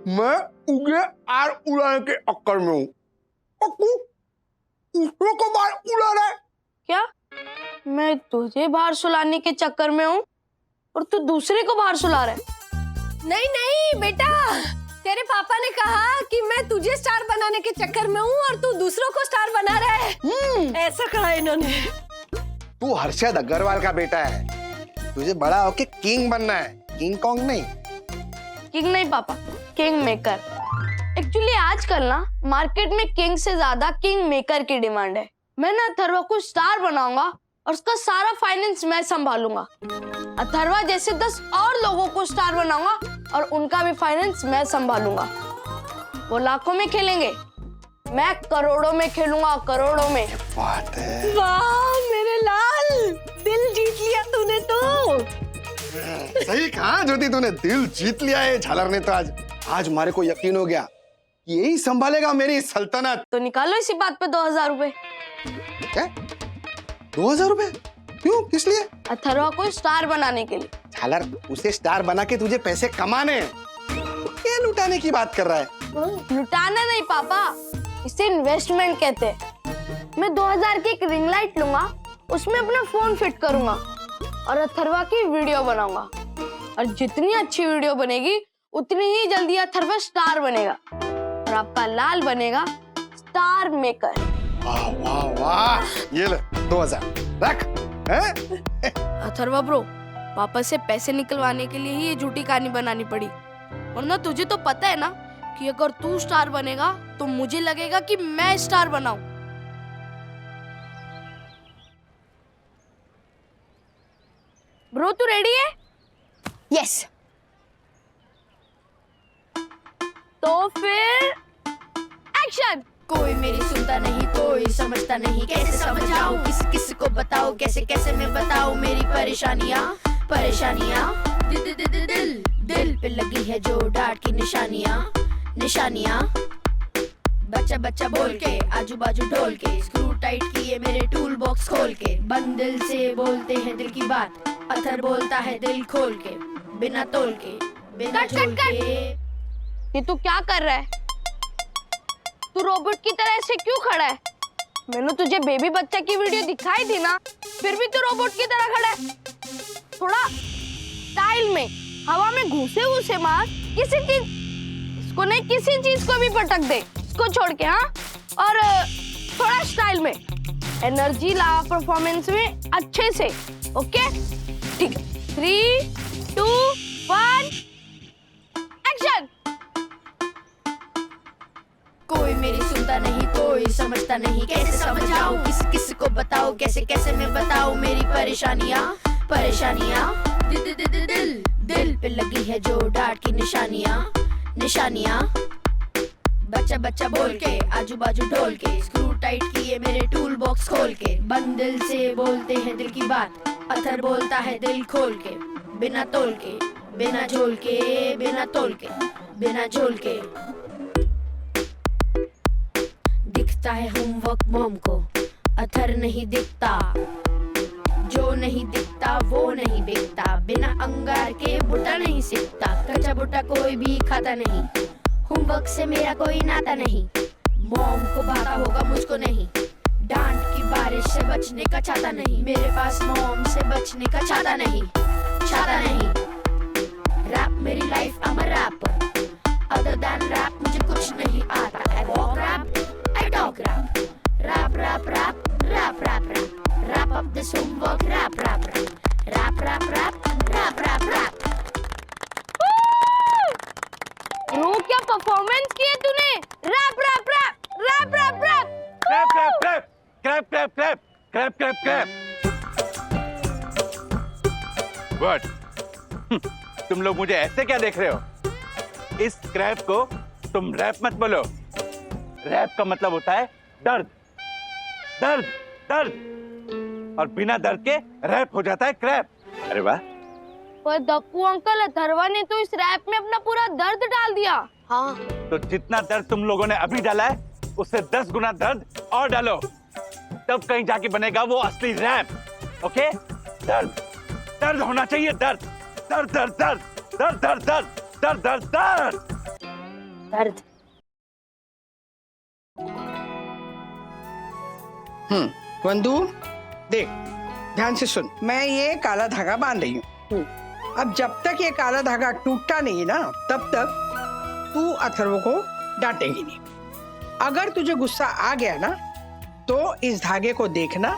मैं उगे आर उड़ाने के अक्कर में हूँ, दूसरों को बाहर उड़ा रहा है। क्या? मैं तुझे बाहर सुलाने के चक्कर में हूँ और तू दूसरे को बाहर सुला रहा है? नहीं नहीं बेटा, तेरे पापा ने कहा कि मैं तुझे स्टार बनाने के चक्कर में हूँ और तू दूसरों को स्टार बना रहा है। ऐसा कहा इन्होंने। तू हर्षद अग्रवाल का बेटा है, तुझे बड़ा होके किंग बनना है, किंग कॉन्ग नहीं। किंग नहीं पापा, किंग मेकर। एक्चुअली आजकल ना मार्केट में किंग से ज्यादा किंग मेकर की डिमांड है। मैं ना अथर्वा को स्टार बनाऊंगा और उसका सारा फाइनेंस मैं संभालूंगा। अथर्वा जैसे 10 और लोगों को स्टार बनाऊंगा और उनका भी फाइनेंस मैं संभालूंगा। वो लाखों में खेलेंगे, मैं करोड़ों में खेलूंगा, करोड़ों में। बात है। वाह मेरे लाल, दिल जीत लिया तूने तो। सही कहा ज्योति, तूने दिल जीत लिया है झालर ने। तो आज हमारे को यकीन हो गया कि यही संभालेगा मेरी सल्तनत। तो निकालो इसी बात पे 2000 रुपए। क्या? 2000 रुपए? क्यों, किस लिए? अथर्वा को स्टार बनाने के लिए। झालर, उसे स्टार बना के तुझे पैसे कमाने, क्या लुटाने की बात कर रहा है? लुटाना नहीं पापा, इसे इन्वेस्टमेंट कहते हैं। मैं 2000 की एक रिंग लाइट लूंगा, उसमें अपना फोन फिट करूंगा और अथर्वा की वीडियो बनाऊंगा, और जितनी अच्छी वीडियो बनेगी उतनी ही जल्दी अथर्वा स्टार बनेगा और आपका लाल बनेगा स्टार मेकर। वाह वाह वाह, ये ले 2000 रख। अथर्वा ब्रो, पापा से पैसे निकलवाने के लिए ही ये झूठी कहानी बनानी पड़ी, वरना तुझे तो पता है ना कि अगर तू स्टार बनेगा तो मुझे लगेगा कि मैं स्टार बनाऊं। ब्रो तू रेडी है? यस। तो फिर एक्शन। कोई मेरी सुनता नहीं, कोई समझता नहीं, कैसे समझाऊं, किस किस को बताऊं, कैसे कैसे मैं बताऊं मेरी परेशानियां। दिल दिल दिल दिल दिल पे लगी है जो डांट की निशानियां। बच्चा बच्चा बोल के, आजू बाजू ढोल के, स्क्रू टाइट किए मेरे टूल बॉक्स खोल के, बंद दिल से बोलते हैं दिल की बात, अथर बोलता है दिल खोल के, बिना तोल के, बिना झोल के। ये तू क्या कर रहा है? तू रोबोट की तरह ऐसे क्यों खड़ा है? मैंने तुझे बेबी बच्चा की वीडियो दिखाई थी ना, फिर भी तू रोबोट की तरह खड़ा है। थोड़ा स्टाइल में हवा में घुसे मार, किसी चीज इसको नहीं, किसी चीज को भी पटक दे इसको छोड़ के। हाँ, और थोड़ा स्टाइल में एनर्जी ला परफॉर्मेंस में अच्छे से। ओके ठीक है, 3, 2, 1 एक्शन। कोई मेरी सुनता नहीं, कोई समझता नहीं, कैसे समझाऊं, किस किस को बताऊं, कैसे कैसे मैं बताऊं मेरी परेशानियां। दिल दिल दिल दिल दिल पे लगी है जो डांट की निशानियां। बच्चा बच्चा बोल के आजू बाजू ढोल के, स्क्रू टाइट किए मेरे टूल बॉक्स खोल के, बंद दिल से बोलते हैं दिल की बात, पत्थर बोलता है दिल खोल के, बिना तोल के, बिना झोल के, बिना तोल के, बिना झोल के। दिखता है होमवर्क मॉम को, अथर नहीं दिखता, जो नहीं दिखता वो नहीं बिकता, बिना अंगार के बुटा नहीं सीखता, कच्चा बुटा कोई भी खाता नहीं, होमवर्क से मेरा कोई नाता नहीं, मॉम को भाता होगा मुझको नहीं, डांट की बारिश से बचने का छाता नहीं, मेरे पास मॉम से बचने का छाता नहीं। रैप मेरी life, I'm a rapper, other than rap मुझे कुछ नहीं आता, I walk rap, I talk rap, rap rap rap rap rap rap, wrap up this homework, rap rap rap, rap rap rap rap rap rap। Bro क्या performance की है तूने, rap rap rap rap rap rap crap crap crap crap crap crap crap crap crap. What? तुम लोग मुझे ऐसे क्या देख रहे हो? इस क्रैप को तुम रैप मत बोलो। रैप का मतलब होता है दर्द, दर्द, दर्द, और बिना दर्द के रैप हो जाता है क्रैप। अरे वाह! पर दप्पू अंकल, अथर्वा ने तो इस रैप में अपना पूरा दर्द डाल दिया। हाँ, तो जितना दर्द तुम लोगों ने अभी डाला है उससे 10 गुना दर्द और डालो, तब कहीं जाके बनेगा वो असली रैप। ओके? दर्द, दर्द होना चाहिए, दर्द, दर्द दर्द दर्द दर्द दर्द दर्द दर्द दर्द दर्द। वंदू देख, ध्यान से सुन, मैं ये काला धागा बांध रही हूँ। अब जब तक ये काला धागा टूटता नहीं ना, तब तक तू अथर्व को डांटेगी नहीं। अगर तुझे गुस्सा आ गया ना, तो इस धागे को देखना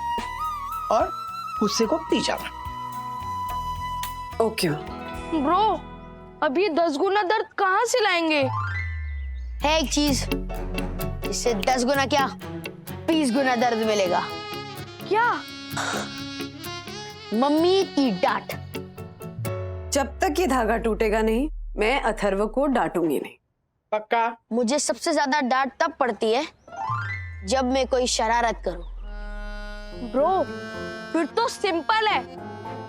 और गुस्से को पी जाना। ओके ब्रो, अभी 10 गुना दर्द कहाँ से लाएंगे? है एक चीज, इससे 10 गुना क्या 20 गुना दर्द मिलेगा। क्या? मम्मी की डांट। जब तक ये धागा टूटेगा नहीं, मैं अथर्व को डांटूंगी नहीं। पक्का? मुझे सबसे ज्यादा डांट तब पड़ती है जब मैं कोई शरारत करूं। ब्रो, फिर तो सिंपल है,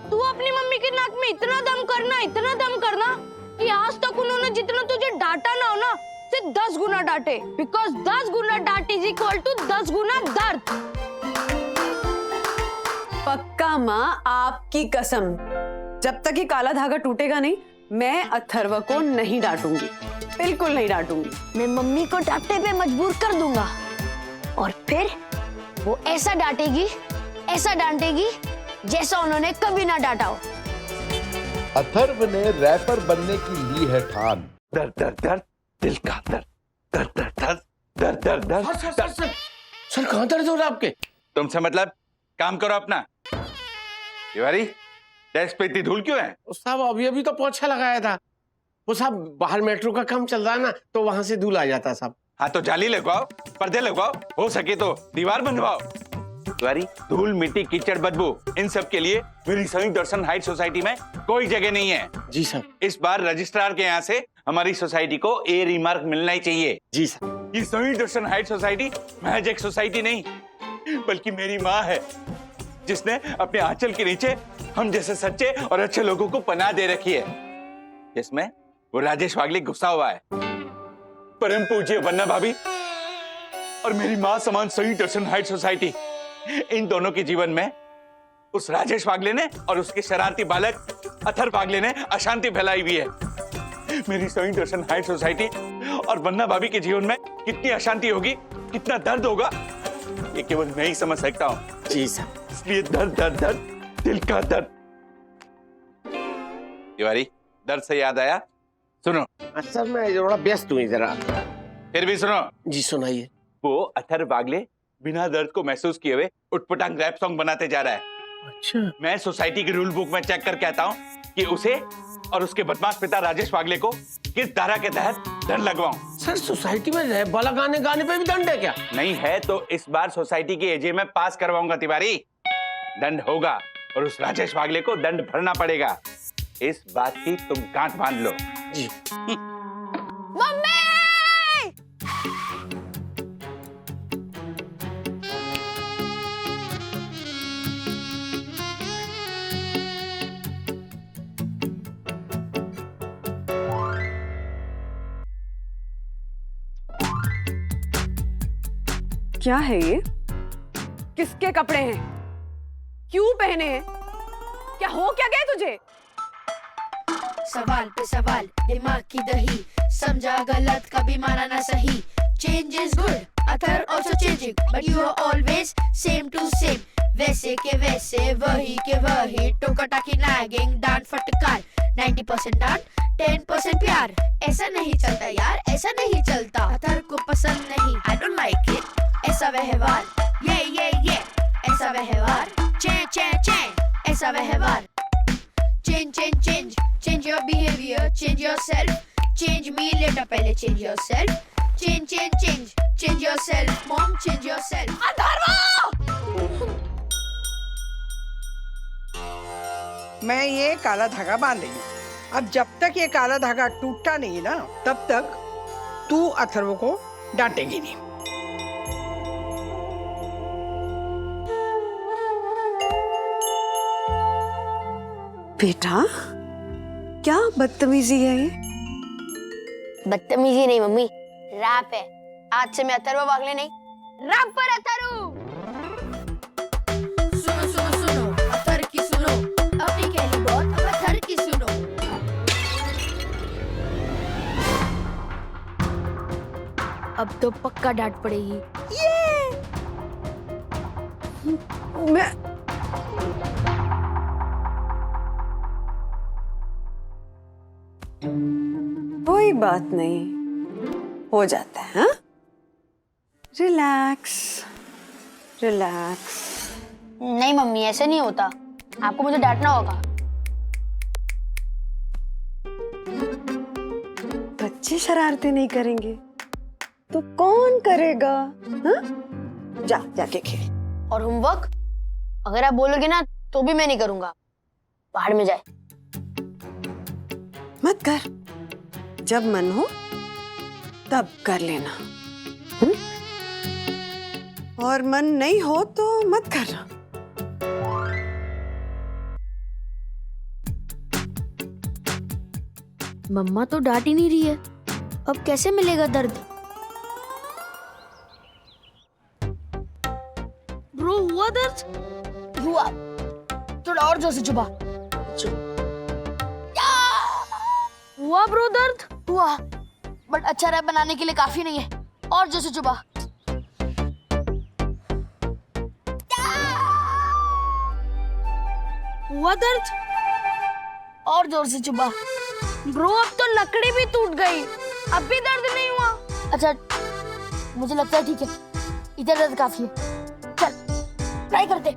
तू अपनी मम्मी की नाक में इतना दम करना कि आज तक उन्होंने जितना तुझे डांटा ना हो ना, सिर्फ 10 गुना डांटे, बिकॉज 10 गुना डांट इज इक्वल टू 10 गुना दर्द। पक्का माँ, आपकी कसम, जब तक ये काला धागा टूटेगा नहीं, मैं अथर्व को नहीं डांटूंगी, बिल्कुल नहीं डांटूंगी। मैं मम्मी को डांटने पे मजबूर कर दूंगा और फिर वो ऐसा डांटेगी जैसा उन्होंने कभी ना डांटा हो। अथर्व ने रैपर बनने की ली है ठान। दर्द दर्द दर्द, दिल का दर्द, दर्द दर्द दर्द दर्द दर्द दर्द। सर कहाँ दर्द हो रहा है आपके? तुमसे मतलब, काम करो अपना। तिवारी, डेस्क पे इतनी धूल क्यों है? साहब अभी तो पोछा लगाया था। वो साहब बाहर मेट्रो का काम चल रहा है ना, तो वहां से धूल आ जाता है साहब। हाँ तो जाली लगवाओ, पर्दे लगवाओ, हो सके तो दीवार बनवाओ। तिवारी, धूल, मिट्टी, कीचड़, बदबू, इन सब के लिए मेरी संयुक्त दर्शन हाइट सोसाइटी में कोई जगह नहीं है। जी सर। इस बार रजिस्ट्रार के यहाँ से हमारी सोसाइटी को ए रिमार्क मिलना ही चाहिए। जी सर। ये संयुक्त दर्शन हाइट सोसाइटी महज एक सोसाइटी नहीं, बल्कि मेरी माँ है, जिसने अपने आंचल के नीचे हम जैसे सच्चे और अच्छे लोगों को पनाह दे रखी है। जिसमें वो राजेश वागले गुस्सा हुआ है, परम पूज्य वन्ना भाभी और मेरी माँ समान संयुक्त दर्शन हाइट सोसाइटी, इन दोनों के जीवन में उस राजेश वागले ने और उसके शरारती बालक अथर वागले ने अशांति फैलाई हुई है। मेरी संयुक्त दर्शन हाइट सोसाइटी और वन्ना भाभी के जीवन में कितनी अशांति होगी, कितना दर्द होगा, ये केवल मैं ही समझ सकता हूँ। जी सर। इसलिए दर्द दर्द दर्द, दिल का दर्द। तिवारी, दर्द से याद आया, सुनो। सर मैं थोड़ा व्यस्त हूँ जरा। फिर भी सुनो। जी सुनाइए। वो अथर्व वागले बिना दर्द को महसूस किए हुए उटपटांग रैप सॉन्ग बनाते जा रहा है। अच्छा। मैं सोसाइटी की रूल बुक में चेक करके आता हूँ कि उसे और उसके बदमाश पिता राजेश वागले को किस धारा के तहत दंड लगवाऊं। सर सोसाइटी में रैप वाला गाने गाने पे भी दंड है क्या? नहीं है तो इस बार सोसाइटी के एजे में पास करवाऊंगा तिवारी। दंड होगा और उस राजेश वागले को दंड भरना पड़ेगा। इस बात की तुम गांठ बांध लो। जी। मम्मी! क्या है ये? किसके कपड़े हैं? क्यों पहने हैं? क्या हो क्या गया तुझे? सवाल पे सवाल, दिमाग की दही, समझा गलत कभी माना ना सही। Change is good, Athar also changing, but you are always same to same. वैसे के वैसे, वही के वही, टोका टाकी nagging, डांट फटकार, 90% डांट, 10% प्यार। ऐसा नहीं चलता यार, ऐसा नहीं चलता। अथर को पसंद नहीं, I don't like it. ऐसा व्यवहार, ये, ऐसा व्यवहार, चे, ऐसा व्यवहार। Change your behavior, change yourself, change me later, पहले change yourself. Change yourself, mom, change yourself. मैं ये काला धागा बांध रही हूँ। अब जब तक ये काला धागा टूटता नहीं ना, तब तक तू अथर्व को डांटेगी नहीं। बेटा, क्या बदतमीजी है ये? बदतमीजी नहीं मम्मी, रैप है। आज से मैं अथर्व वागले नहीं, रैपर अथर्व। सुनो, अथर की सुनो, अपनी कहली बहुत, अब अथर की सुनो। अब तो पक्का डांट पड़ेगी। मैं कोई बात नहीं, हो जाता है। हाँ, रिलैक्स। नहीं मम्मी, ऐसे नहीं होता। आपको मुझे डांटना होगा। बच्चे शरारतें नहीं करेंगे तो कौन करेगा? हाँ? जाके खेल। और होमवर्क अगर आप बोलोगे ना तो भी मैं नहीं करूंगा। बाहर में जाए। मत कर, जब मन हो तब कर लेना। और मन नहीं हो तो मत करना। मम्मा तो डांट ही नहीं रही है, अब कैसे मिलेगा दर्द? ब्रो, हुआ दर्द? हुआ। थोड़ा और जोर से चुपा। हुआ ब्रो दर्द? हुआ, बट अच्छा रैप बनाने के लिए काफी नहीं है। और जोर से चुपा। हुआ दर्द? और जोर से चुपा। ब्रो, अब तो लकड़ी भी टूट गई, अब भी दर्द नहीं हुआ। अच्छा, मुझे लगता है ठीक है, इधर दर्द काफी है। चल ट्राई करते।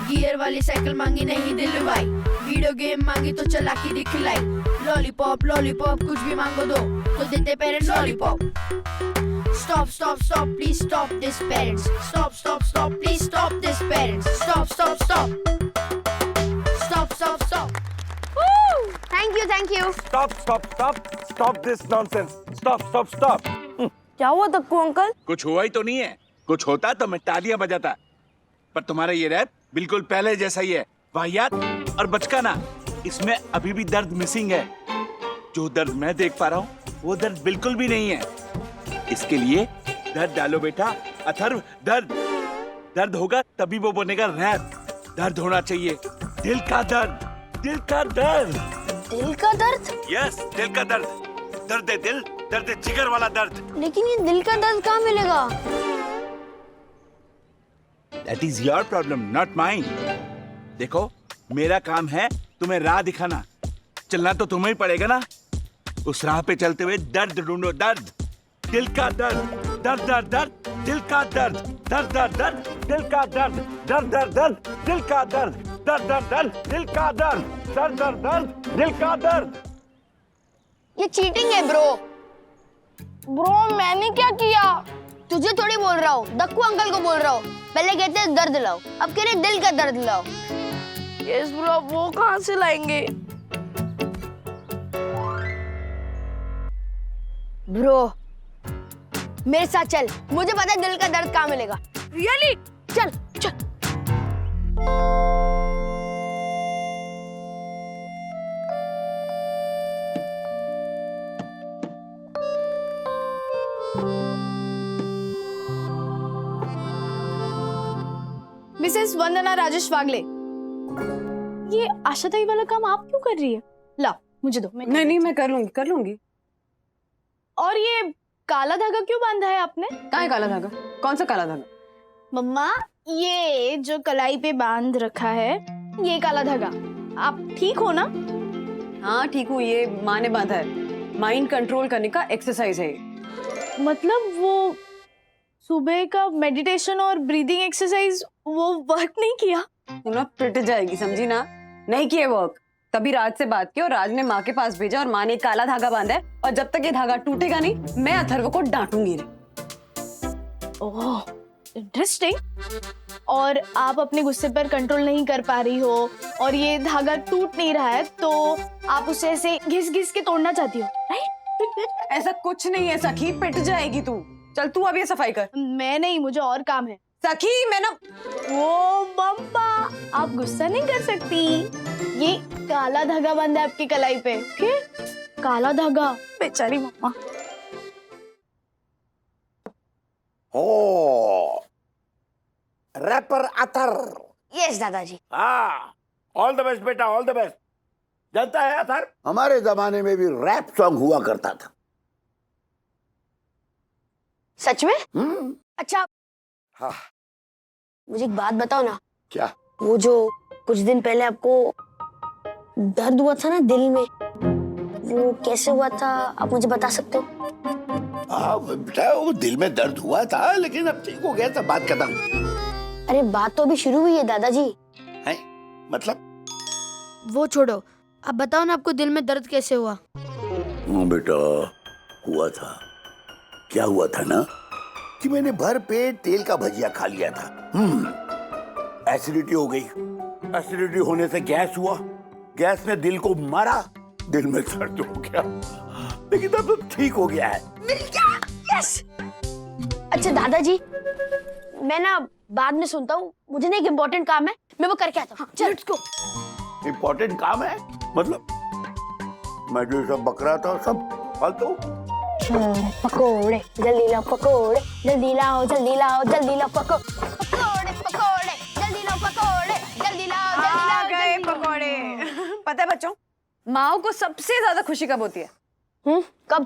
गियर वाली साइकिल मांगी नहीं दिलवाई, वीडियो गेम मांगी तो चला के दिखलाई। लॉलीपॉप कुछ भी मांगो दो तो देते parents lollipop. Stop, please stop this parents. Stop, please stop this parents. Stop. Thank you. Stop this nonsense. Stop. क्या हुआ तक्कू अंकल? कुछ हुआ ही तो नहीं है। कुछ होता तो मैं तालियां बजाता, पर तुम्हारा ये रैप बिल्कुल पहले जैसा ही है, वाहियात और बचकाना। इसमें अभी भी दर्द मिसिंग है। जो दर्द मैं देख पा रहा हूँ वो दर्द बिल्कुल भी नहीं है। इसके लिए दर्द डालो बेटा। अथर्व, दर्द होगा तभी वो बनेगा रैप। दर्द होना चाहिए, दिल का दर्द। दिल का दर्द? यस, दिल का दर्द। दर्द दिल, दर्द जिगर वाला दर्द। लेकिन ये दिल का दर्द कहाँ मिलेगा? That is your problem, not mine. देखो, मेरा काम है तुम्हें राह दिखाना। चलना तो तुम्हें ही पड़ेगा ना। उस राह पे चलते हुए दर्द ढूंढो, दर्द, दिल का दर्द, दर्द दर्द दर्द, दिल का दर्द, दर्द दर्द दर्द, दिल का दर्द, दर्द दर्द दर्द, दिल का दर्द, दर्द दर्द दर्द, दिल का दर्द, दर्द दर्द दर्द, दिल का दर्द। ये चीटिंग है ब्रो। ब्रो मैंने क्या किया? तुझे थोड़ी बोल रहा हूँ, दक्कू अंकल को बोल रहा हूँ। पहले कहते हैं दर्द लाओ, अब कह रहे दिल का दर्द लाओ। यस ब्रो, वो कहाँ से लाएंगे? ब्रो मेरे साथ चल, मुझे पता है दिल का दर्द कहाँ मिलेगा। रियली? चल चल। मिसेस वंदना राजेश वागले, ये आशाताई वाला काम आप क्यों कर रही है? ला मुझे दो। नहीं मैं कर लूंगी। और ये काला धागा क्यों बांधा है आपने? कहाँ है काला धागा? कौन सा काला धागा? मम्मा, ये जो कलाई पे बांध रखा है, ये काला धागा। आप ठीक हो ना? हाँ ठीक हूँ, ये माँ ने बांधा है। माइंड कंट्रोल करने का एक्सरसाइज है। मतलब वो सुबह का मेडिटेशन और ब्रीदिंग एक्सरसाइज वो वर्क नहीं किया? तू ना पिट जाएगी, समझी ना? नहीं किए वर्क। तभी राज से बात की और राज ने माँ के पास भेजा और माँ ने काला धागा बांधा है और जब तक ये धागा टूटेगा नहीं मैं अथर्व को डांटूंगी। Oh interesting. और आप अपने गुस्से पर कंट्रोल नहीं कर पा रही हो और ये धागा टूट नहीं रहा है तो आप उसे ऐसे घिस घिस के तोड़ना चाहती हो, राइट? ऐसा कुछ नहीं है सखी, पिट जाएगी तू। चल तू अब ये सफाई कर। मैं नहीं, मुझे और काम है। सखी मैं ना। ओ मम्मा, आप गुस्सा नहीं कर सकती। ये काला धागा बंधा है आपकी कलाई पे। ओके? काला धागा, बेचारी मम्मा। ओ रैपर अतर। यस दादाजी। हाँ, ऑल द बेस्ट बेटा, ऑल द बेस्ट। जानता है अतर, हमारे जमाने में भी रैप सॉन्ग हुआ करता था। सच में? अच्छा हाँ। मुझे एक बात बताओ ना। क्या? वो जो कुछ दिन पहले आपको दर्द हुआ था ना दिल में, वो कैसे हुआ था आप मुझे बता सकते हो? हाँ बेटा, वो दिल में दर्द हुआ था लेकिन अब ठीक हो गया, सब बात खत्म। अरे बात तो अभी शुरू हुई है दादाजी। है? मतलब? वो छोड़ो, अब बताओ ना आपको दिल में दर्द कैसे हुआ? बेटा हुआ था, क्या हुआ था ना कि मैंने भर पेट तेल का भजिया खा लिया था। एसिडिटी हो गई। एसिडिटी होने से गैस हुआ, गैस ने दिल को मारा, दिल में दर्द हो गया, लेकिन अब तो ठीक हो गया है। मिल गया, यस। अच्छा दादाजी, मैं ना बाद में सुनता हूँ, मुझे ना एक इम्पोर्टेंट काम है, मैं वो करके आता हूँ। चल लेट्स गो। इम्पोर्टेंट काम है मतलब? मैं जो सब बक रहा था सब फालतू। पकोड़े जल्दी लाओ, पकोड़े जल्दी लाओ, जल्दी लाओ, जल्दी लाओ, पकोड़े पकोड़े जल्दी लाओ, पकोड़े जल्दी लाओ, जल्दी लाओ, गए पकोड़े। पता है बच्चों, माओ को सबसे ज्यादा खुशी कब होती है? कब?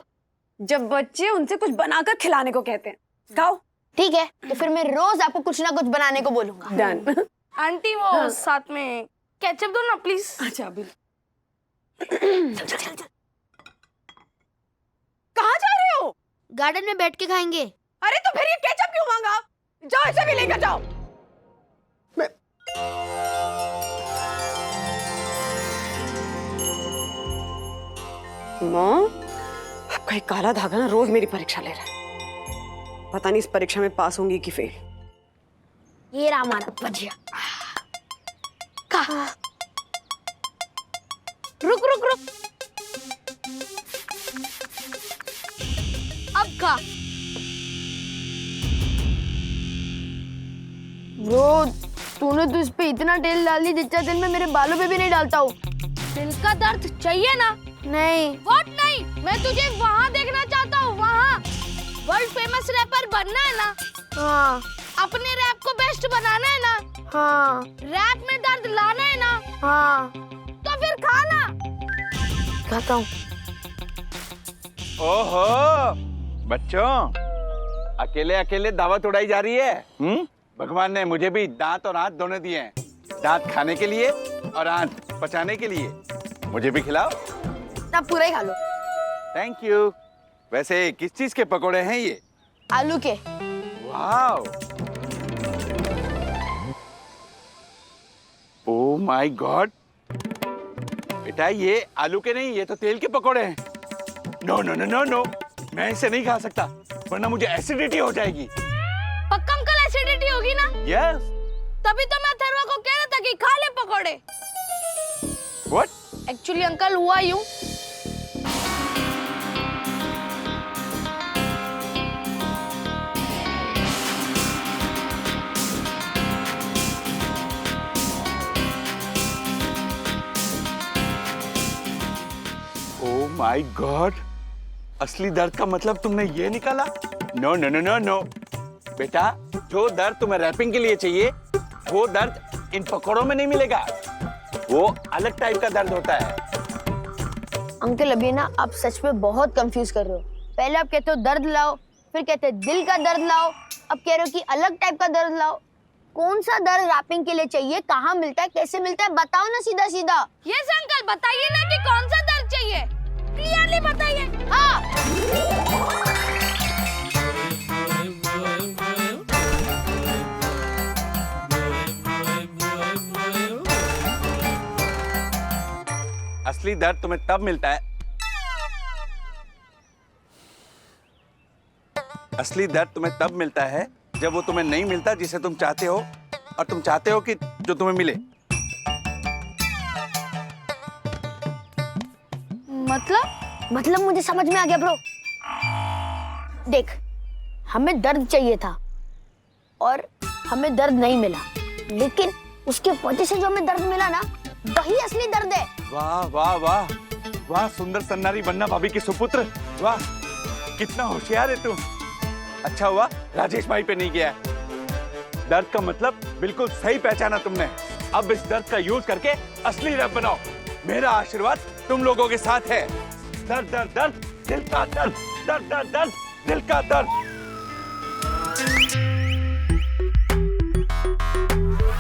जब बच्चे उनसे कुछ बनाकर खिलाने को कहते हैं। खाओ। ठीक है, तो फिर मैं रोज आपको कुछ ना कुछ बनाने को बोलूंगा। डन। आंटी वो साथ में केचप दो ना प्लीज। अच्छा अभी। कहाँ जा रहे हो? गार्डन में बैठ के खाएंगे। अरे तो फिर ये केचप क्यों मांगा? जाओ इसे भी लेकर जाओ। माँ, आपका एक काला धागा ना रोज मेरी परीक्षा ले रहा है। पता नहीं इस परीक्षा में पास होंगी कि फेल। ये रहा हमारा भजिया। खा। रुक रुक रुक, अब खा। ब्रो, तूने तो इस पे इतना तेल डाल दी जितना तेल मैं मेरे बालों पे भी नहीं डालता हूँ। दिल का दर्द चाहिए ना? नहीं। व्हाट नहीं? मैं तुझे वहाँ देखना चाहता हूँ, वहाँ। वर्ल्ड फेमस रैपर बनना है ना? हाँ। अपने रैप को बेस्ट बनाना है ना? हाँ। रैप में दर्द लाना है ना? हाँ। तो फिर खाना। खाता हूँ। ओहो बच्चों, अकेले अकेले दावत उड़ाई जा रही है। भगवान ने मुझे भी दांत और हाथ दोनों दिए हैं, दांत खाने के लिए और हाथ पचाने के लिए। मुझे भी खिलाओ। आप पूरा ही खा लो। Thank you. वैसे किस चीज के पकोड़े हैं ये? आलू के। Wow, oh my God. बेटा ये आलू के नहीं, ये तो तेल के पकोड़े हैं। No no no no no, मैं इसे नहीं खा सकता वरना मुझे एसिडिटी हो जाएगी। पक्का अंकल एसिडिटी होगी ना? यस। तभी तो मैं अथर्वा को कह रहा था कि खा ले पकोड़े। व्हाट? एक्चुअली अंकल हुआ यूं, ओह माय गॉड, असली दर्द का मतलब तुमने ये निकाला? No no no no no बेटा, जो दर्द तुम्हें रैपिंग के लिए चाहिए वो दर्द इन पकौड़ों में नहीं मिलेगा। वो अलग टाइप का दर्द होता है। अंकल अभी ना आप सच में बहुत कंफ्यूज कर रहे हो। पहले आप कहते हो दर्द लाओ, फिर कहते हो दिल का दर्द लाओ, अब कह रहे हो कि अलग टाइप का दर्द लाओ। कौन सा दर्द रैपिंग के लिए चाहिए, कहाँ मिलता है, कैसे मिलता है, बताओ ना सीधा सीधा। यस अंकल बताइए ना कि कौन सा दर्द चाहिए, क्लियरली बताइए। हाँ। असली दर्द तुम्हें तब मिलता है, असली दर्द तुम्हें तब मिलता है जब वो तुम्हें नहीं मिलता जिसे तुम चाहते हो, और तुम चाहते हो कि जो तुम्हें मिले। मतलब मुझे समझ में आ गया ब्रो। देख, हमें दर्द चाहिए था और हमें दर्द नहीं मिला, लेकिन उसके वजह से जो हमें दर्द मिला ना, वही असली दर्द है। वाह वाह वाह वाह, सुंदर सन्नारी बन्ना भाभी के सुपुत्र, वाह कितना होशियार है तू। अच्छा हुआ राजेश भाई पे नहीं गया। दर्द का मतलब बिल्कुल सही पहचाना तुमने। अब इस दर्द का यूज करके असली रैप बनाओ। मेरा आशीर्वाद तुम लोगों के साथ है। दर्द दर्द दर्द, दिल का दर्द, दर्द दर्द दर्द, दिल का दर्द।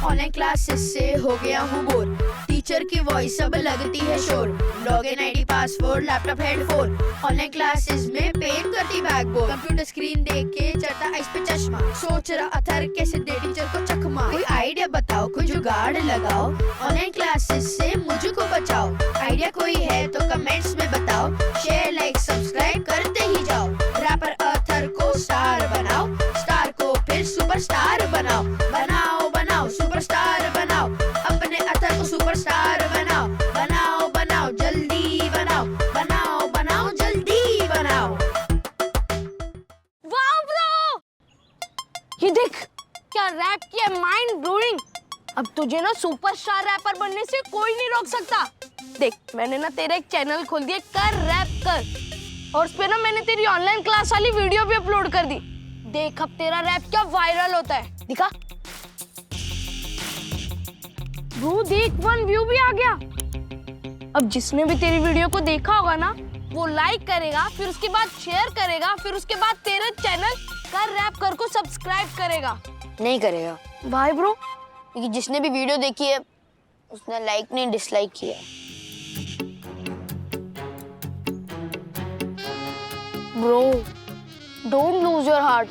ऑनलाइन क्लासेस से हो गया हूँ बोर, टीचर की वॉइस अब लगती है शोर। Login ID password laptop headphone, online classes में पेन करती बैकबोन। कंप्यूटर स्क्रीन देख के चढ़ता इस पे चश्मा, सोच रहा अथर कैसे दे टीचर को चकमा। कोई आइडिया बताओ, कोई जुगाड़ लगाओ, ऑनलाइन क्लासेस से मुझको बचाओ। आइडिया कोई है तो कमेंट्स में बताओ, शेयर लाइक सब्सक्राइब करते ही जाओ। रैपर अथर को स्टार बनाओ, स्टार को फिर सुपरस्टार बनाओ। बनाओ बनाओ सुपरस्टार बनाओ, अपने अथर को सुपरस्टार बनाओ। बनाओ बनाओ जल्दी बनाओ, बनाओ बनाओ जल्दी बनाओ। वाओ ब्रो, ये देख क्या रैप किया, माइंड ब्लोइंग। अब तुझे ना सुपरस्टार रैपर बनने से कोई नहीं रोक सकता। देख मैंने ना तेरा एक चैनल खोल दिया, कर रैप कर, और उस पे ना मैंने तेरी ऑनलाइन क्लास वाली वीडियो भी अपलोड कर दी। देख अब तेरा रैप क्या वायरल होता है, दिखा। ब्रो देख 1 व्यू भी आ गया। अब जिसने भी तेरी वीडियो को देखा होगा ना, वो लाइक करेगा, फिर उसके बाद शेयर करेगा, फिर उसके बाद तेरे चैनल कर रैप कर को सब्सक्राइब करेगा। नहीं करेगा भाई ब्रो, क्योंकि जिसने भी वीडियो देखी है उसने लाइक नहीं डिसलाइक किया है। Bro don't lose your heart.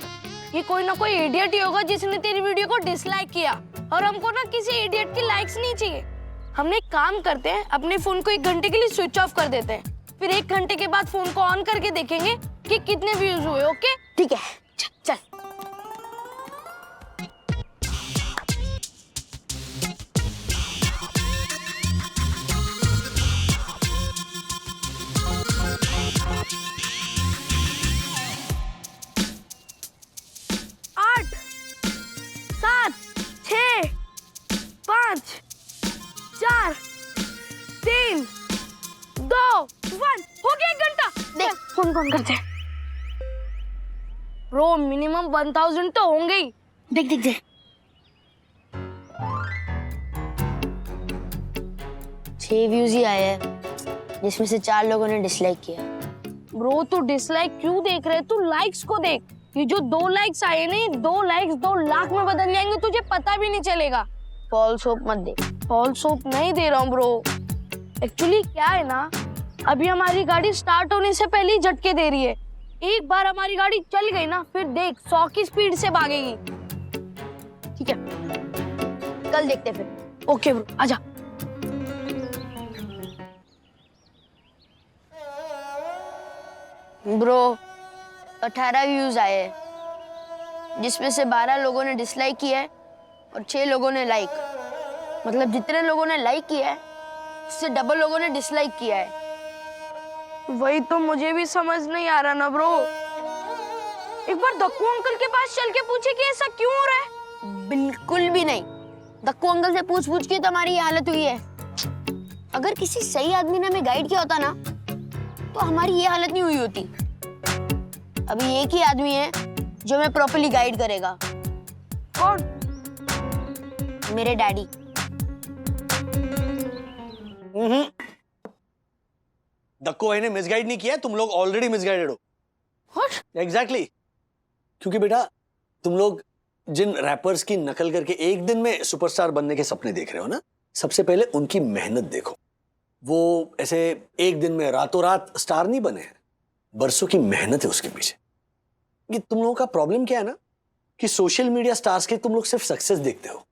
ये कोई ना कोई इडियट ही होगा जिसने तेरी वीडियो को डिसलाइक किया, और हमको ना किसी इडियट की लाइक्स नहीं चाहिए। हमने एक काम करते हैं, अपने फोन को 1 घंटे के लिए स्विच ऑफ कर देते हैं, फिर 1 घंटे के बाद फोन को ऑन करके देखेंगे कि कितने व्यूज हुए। ओके ठीक है, चल। आठ, 7, 6, 5, 4, 3, 2, 1 हो गया 1 घंटा। देख फोन कौन करते हैं। ब्रो मिनिमम 1000 तो होंगे ही। देख देख देख, 6 व्यूज ही आए हैं, जिसमें से 4 लोगों ने डिसलाइक किया। ब्रो तू डिसलाइक क्यों देख रहे? तू लाइक्स को देख। ये जो 2 लाइक्स आए ना, 2 लाइक्स 2 लाख में बदल जाएंगे, तुझे पता भी नहीं चलेगा। फॉल्स होप मत दे। फॉल्स होप नहीं दे रहा हूँ ब्रो। एक्चुअली क्या है ना, अभी हमारी गाड़ी स्टार्ट होने से पहले ही झटके दे रही है। एक बार हमारी गाड़ी चल गई ना, फिर देख 100 की स्पीड से भागेगी। ठीक है, कल देखते फिर। ओके ब्रो, आजा। ब्रो 18 व्यूज आए हैं, जिसमें से 12 लोगों ने डिसलाइक किया है और 6 लोगों ने लाइक। मतलब जितने लोगों ने लाइक किया है उससे डबल लोगों ने डिसलाइक किया है। वही तो मुझे भी समझ नहीं आ रहा ना ब्रो। एक बार दक्कू अंकल के पास चल के पूछे कि ऐसा क्यों हो रहा है। बिल्कुल भी नहीं। दक्कू अंकल से पूछ पूछ के तो हमारी ये हालत हुई है। अगर किसी सही आदमी ने हमें गाइड किया होता ना, तो हमारी ये हालत नहीं हुई होती। अभी एक ही आदमी है जो हमें प्रॉपर्ली गाइड करेगा। कौन? मेरे डैडी। दक्को भाई ने मिसगाइड नहीं किया, तुम लोग ऑलरेडी मिसगाइडेड हो। एग्जैक्टली क्योंकि बेटा तुम लोग जिन रैपर्स की नकल करके एक दिन में सुपरस्टार बनने के सपने देख रहे हो ना, सबसे पहले उनकी मेहनत देखो। वो ऐसे एक दिन में रातों रात स्टार नहीं बने हैं, बरसों की मेहनत है उसके पीछे। ये तुम लोगों का प्रॉब्लम क्या है ना, कि सोशल मीडिया स्टार्स के तुम लोग सिर्फ सक्सेस देखते हो,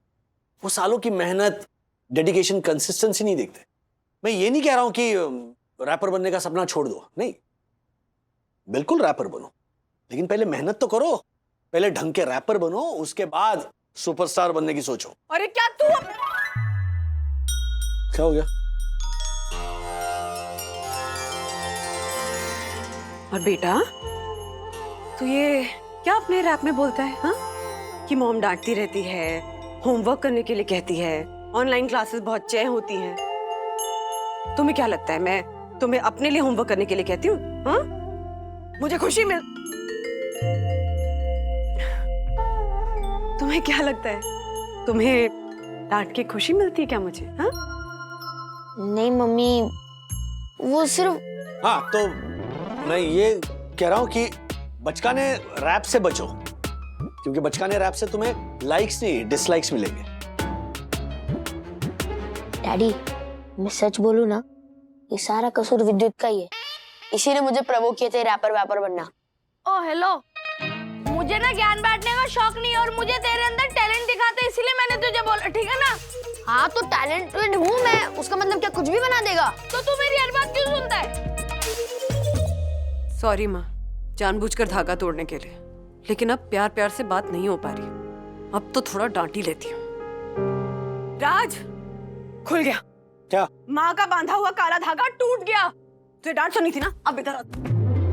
वो सालों की मेहनत, डेडिकेशन, कंसिस्टेंसी नहीं देखते। मैं ये नहीं कह रहा हूं कि रैपर बनने का सपना छोड़ दो, नहीं, बिल्कुल रैपर बनो, लेकिन पहले मेहनत तो करो। पहले ढंग के रैपर बनो, उसके बाद सुपरस्टार बनने की सोचो। अरे क्या तू क्या हो गया? और बेटा तू ये क्या अपने रैप में बोलता है हाँ? कि मॉम डांटती रहती है, होमवर्क करने के लिए कहती है, ऑनलाइन क्लासेस बहुत चय होती हैं। तुम्हें क्या लगता है मैं तुम्हें अपने लिए होमवर्क करने के लिए कहती हूँ हाँ? मुझे खुशी मिल तुम्हें क्या लगता है तुम्हें डांट के खुशी मिलती है क्या मुझे हाँ? नहीं मम्मी, वो सिर्फ। हाँ तो मैं ये कह रहा हूं कि बचकाने रैप से बचो, क्योंकि बचकाने रैप से तुम्हें लाइक्स नहीं डिसलाइक्स मिलेंगे। डैडी मैं सच बोलूं ना, ये सारा कसूर विद्युत का ही है। इसी ने मुझे प्रवोक किए थे रैपर वैपर बनना। ओ हेलो, मुझे ना ज्ञान बांटने का शौक नहीं और मुझे तेरे अंदर टैलेंट दिखाते, इसीलिए मैंने तुझे बोला, ठीक है ना? हाँ तो टैलेंटेड हूँ मैं, उसका मतलब क्या कुछ भी बना देगा? तो तू मेरी हर बात क्यों सुनता है? सॉरी माँ, जानबूझकर धागा तोड़ने के लिए, लेकिन अब प्यार प्यार से बात नहीं हो पा रही। अब तो थोड़ा डांट ही लेती हूँ। राज खुल गया क्या? माँ का बांधा हुआ काला धागा टूट गया। तुझे डांट सुनी थी ना, अब इधर आ।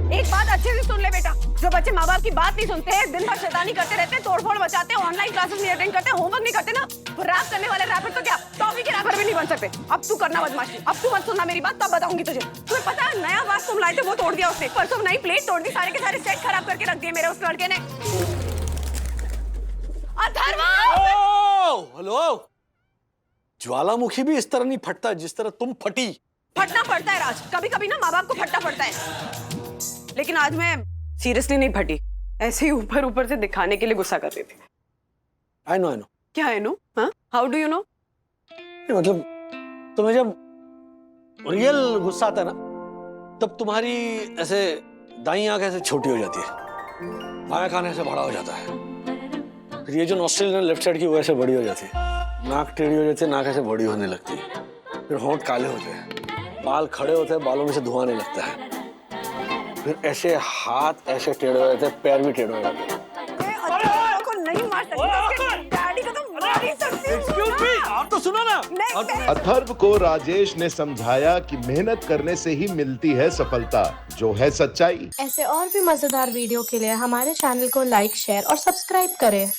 एक बात अच्छे से सुन ले बेटा, जो बच्चे माँ बाप की बात नहीं सुनते हैं, दिन भर शैतानी करते रहते हैं, तोड़फोड़ मचाते हैं, ऑनलाइन क्लासेस नहीं अटेंड करते, होमवर्क नहीं करते ना, तो रैप करने वाले रैपर तो क्या टॉफी के रैपर भी नहीं बन सकते। अब तू करना बदमाशी, अब तू मत सुनना मेरी बात, तब बताऊंगी तुझे। तुम्हें पता है नया बात तुम लाए थे वो तोड़ दिया उसने, परसों नई प्लेट तोड़ दी, सारे के सारे सेट खराब करके रख दिए मेरे उस लड़के ने। अथर्व! हेलो, ज्वालामुखी भी इस तरह नहीं फटता जिस तरह तुम फटी। फटना पड़ता है राज, कभी कभी ना माँ बाप को फटना पड़ता है, लेकिन आज मैं सीरियसली नहीं फटी, ऐसे ही ऊपर ऊपर से दिखाने के लिए गुस्सा कर रही थी। I know. क्या I know? हाँ? How do you know? मतलब तुम्हें जब रियल गुस्सा आता है ना, तब तुम्हारी ऐसे दाईं आंख ऐसे छोटी हो जाती है, बायां कान ऐसे बड़ा हो जाता है, फिर ये जो नॉस्ट्रिल लेफ्ट साइड की वो ऐसे बड़ी हो जाती है, नाक टेढ़ी हो जाती है, नाक ऐसे बड़ी होने लगती है, फिर होंठ काले होते हैं, बाल खड़े होते हैं, बालों में से धुआं आने लगता है, फिर ऐसे हाथ ऐसे टेढ़े हो जाते हैं, पैर भी टेढ़े हो जाते हैं। आप तो सुनो ना। अथर्व को राजेश ने समझाया कि मेहनत करने से ही मिलती है सफलता, जो है सच्चाई। ऐसे और भी मजेदार वीडियो के लिए हमारे चैनल को लाइक, शेयर और सब्सक्राइब करें।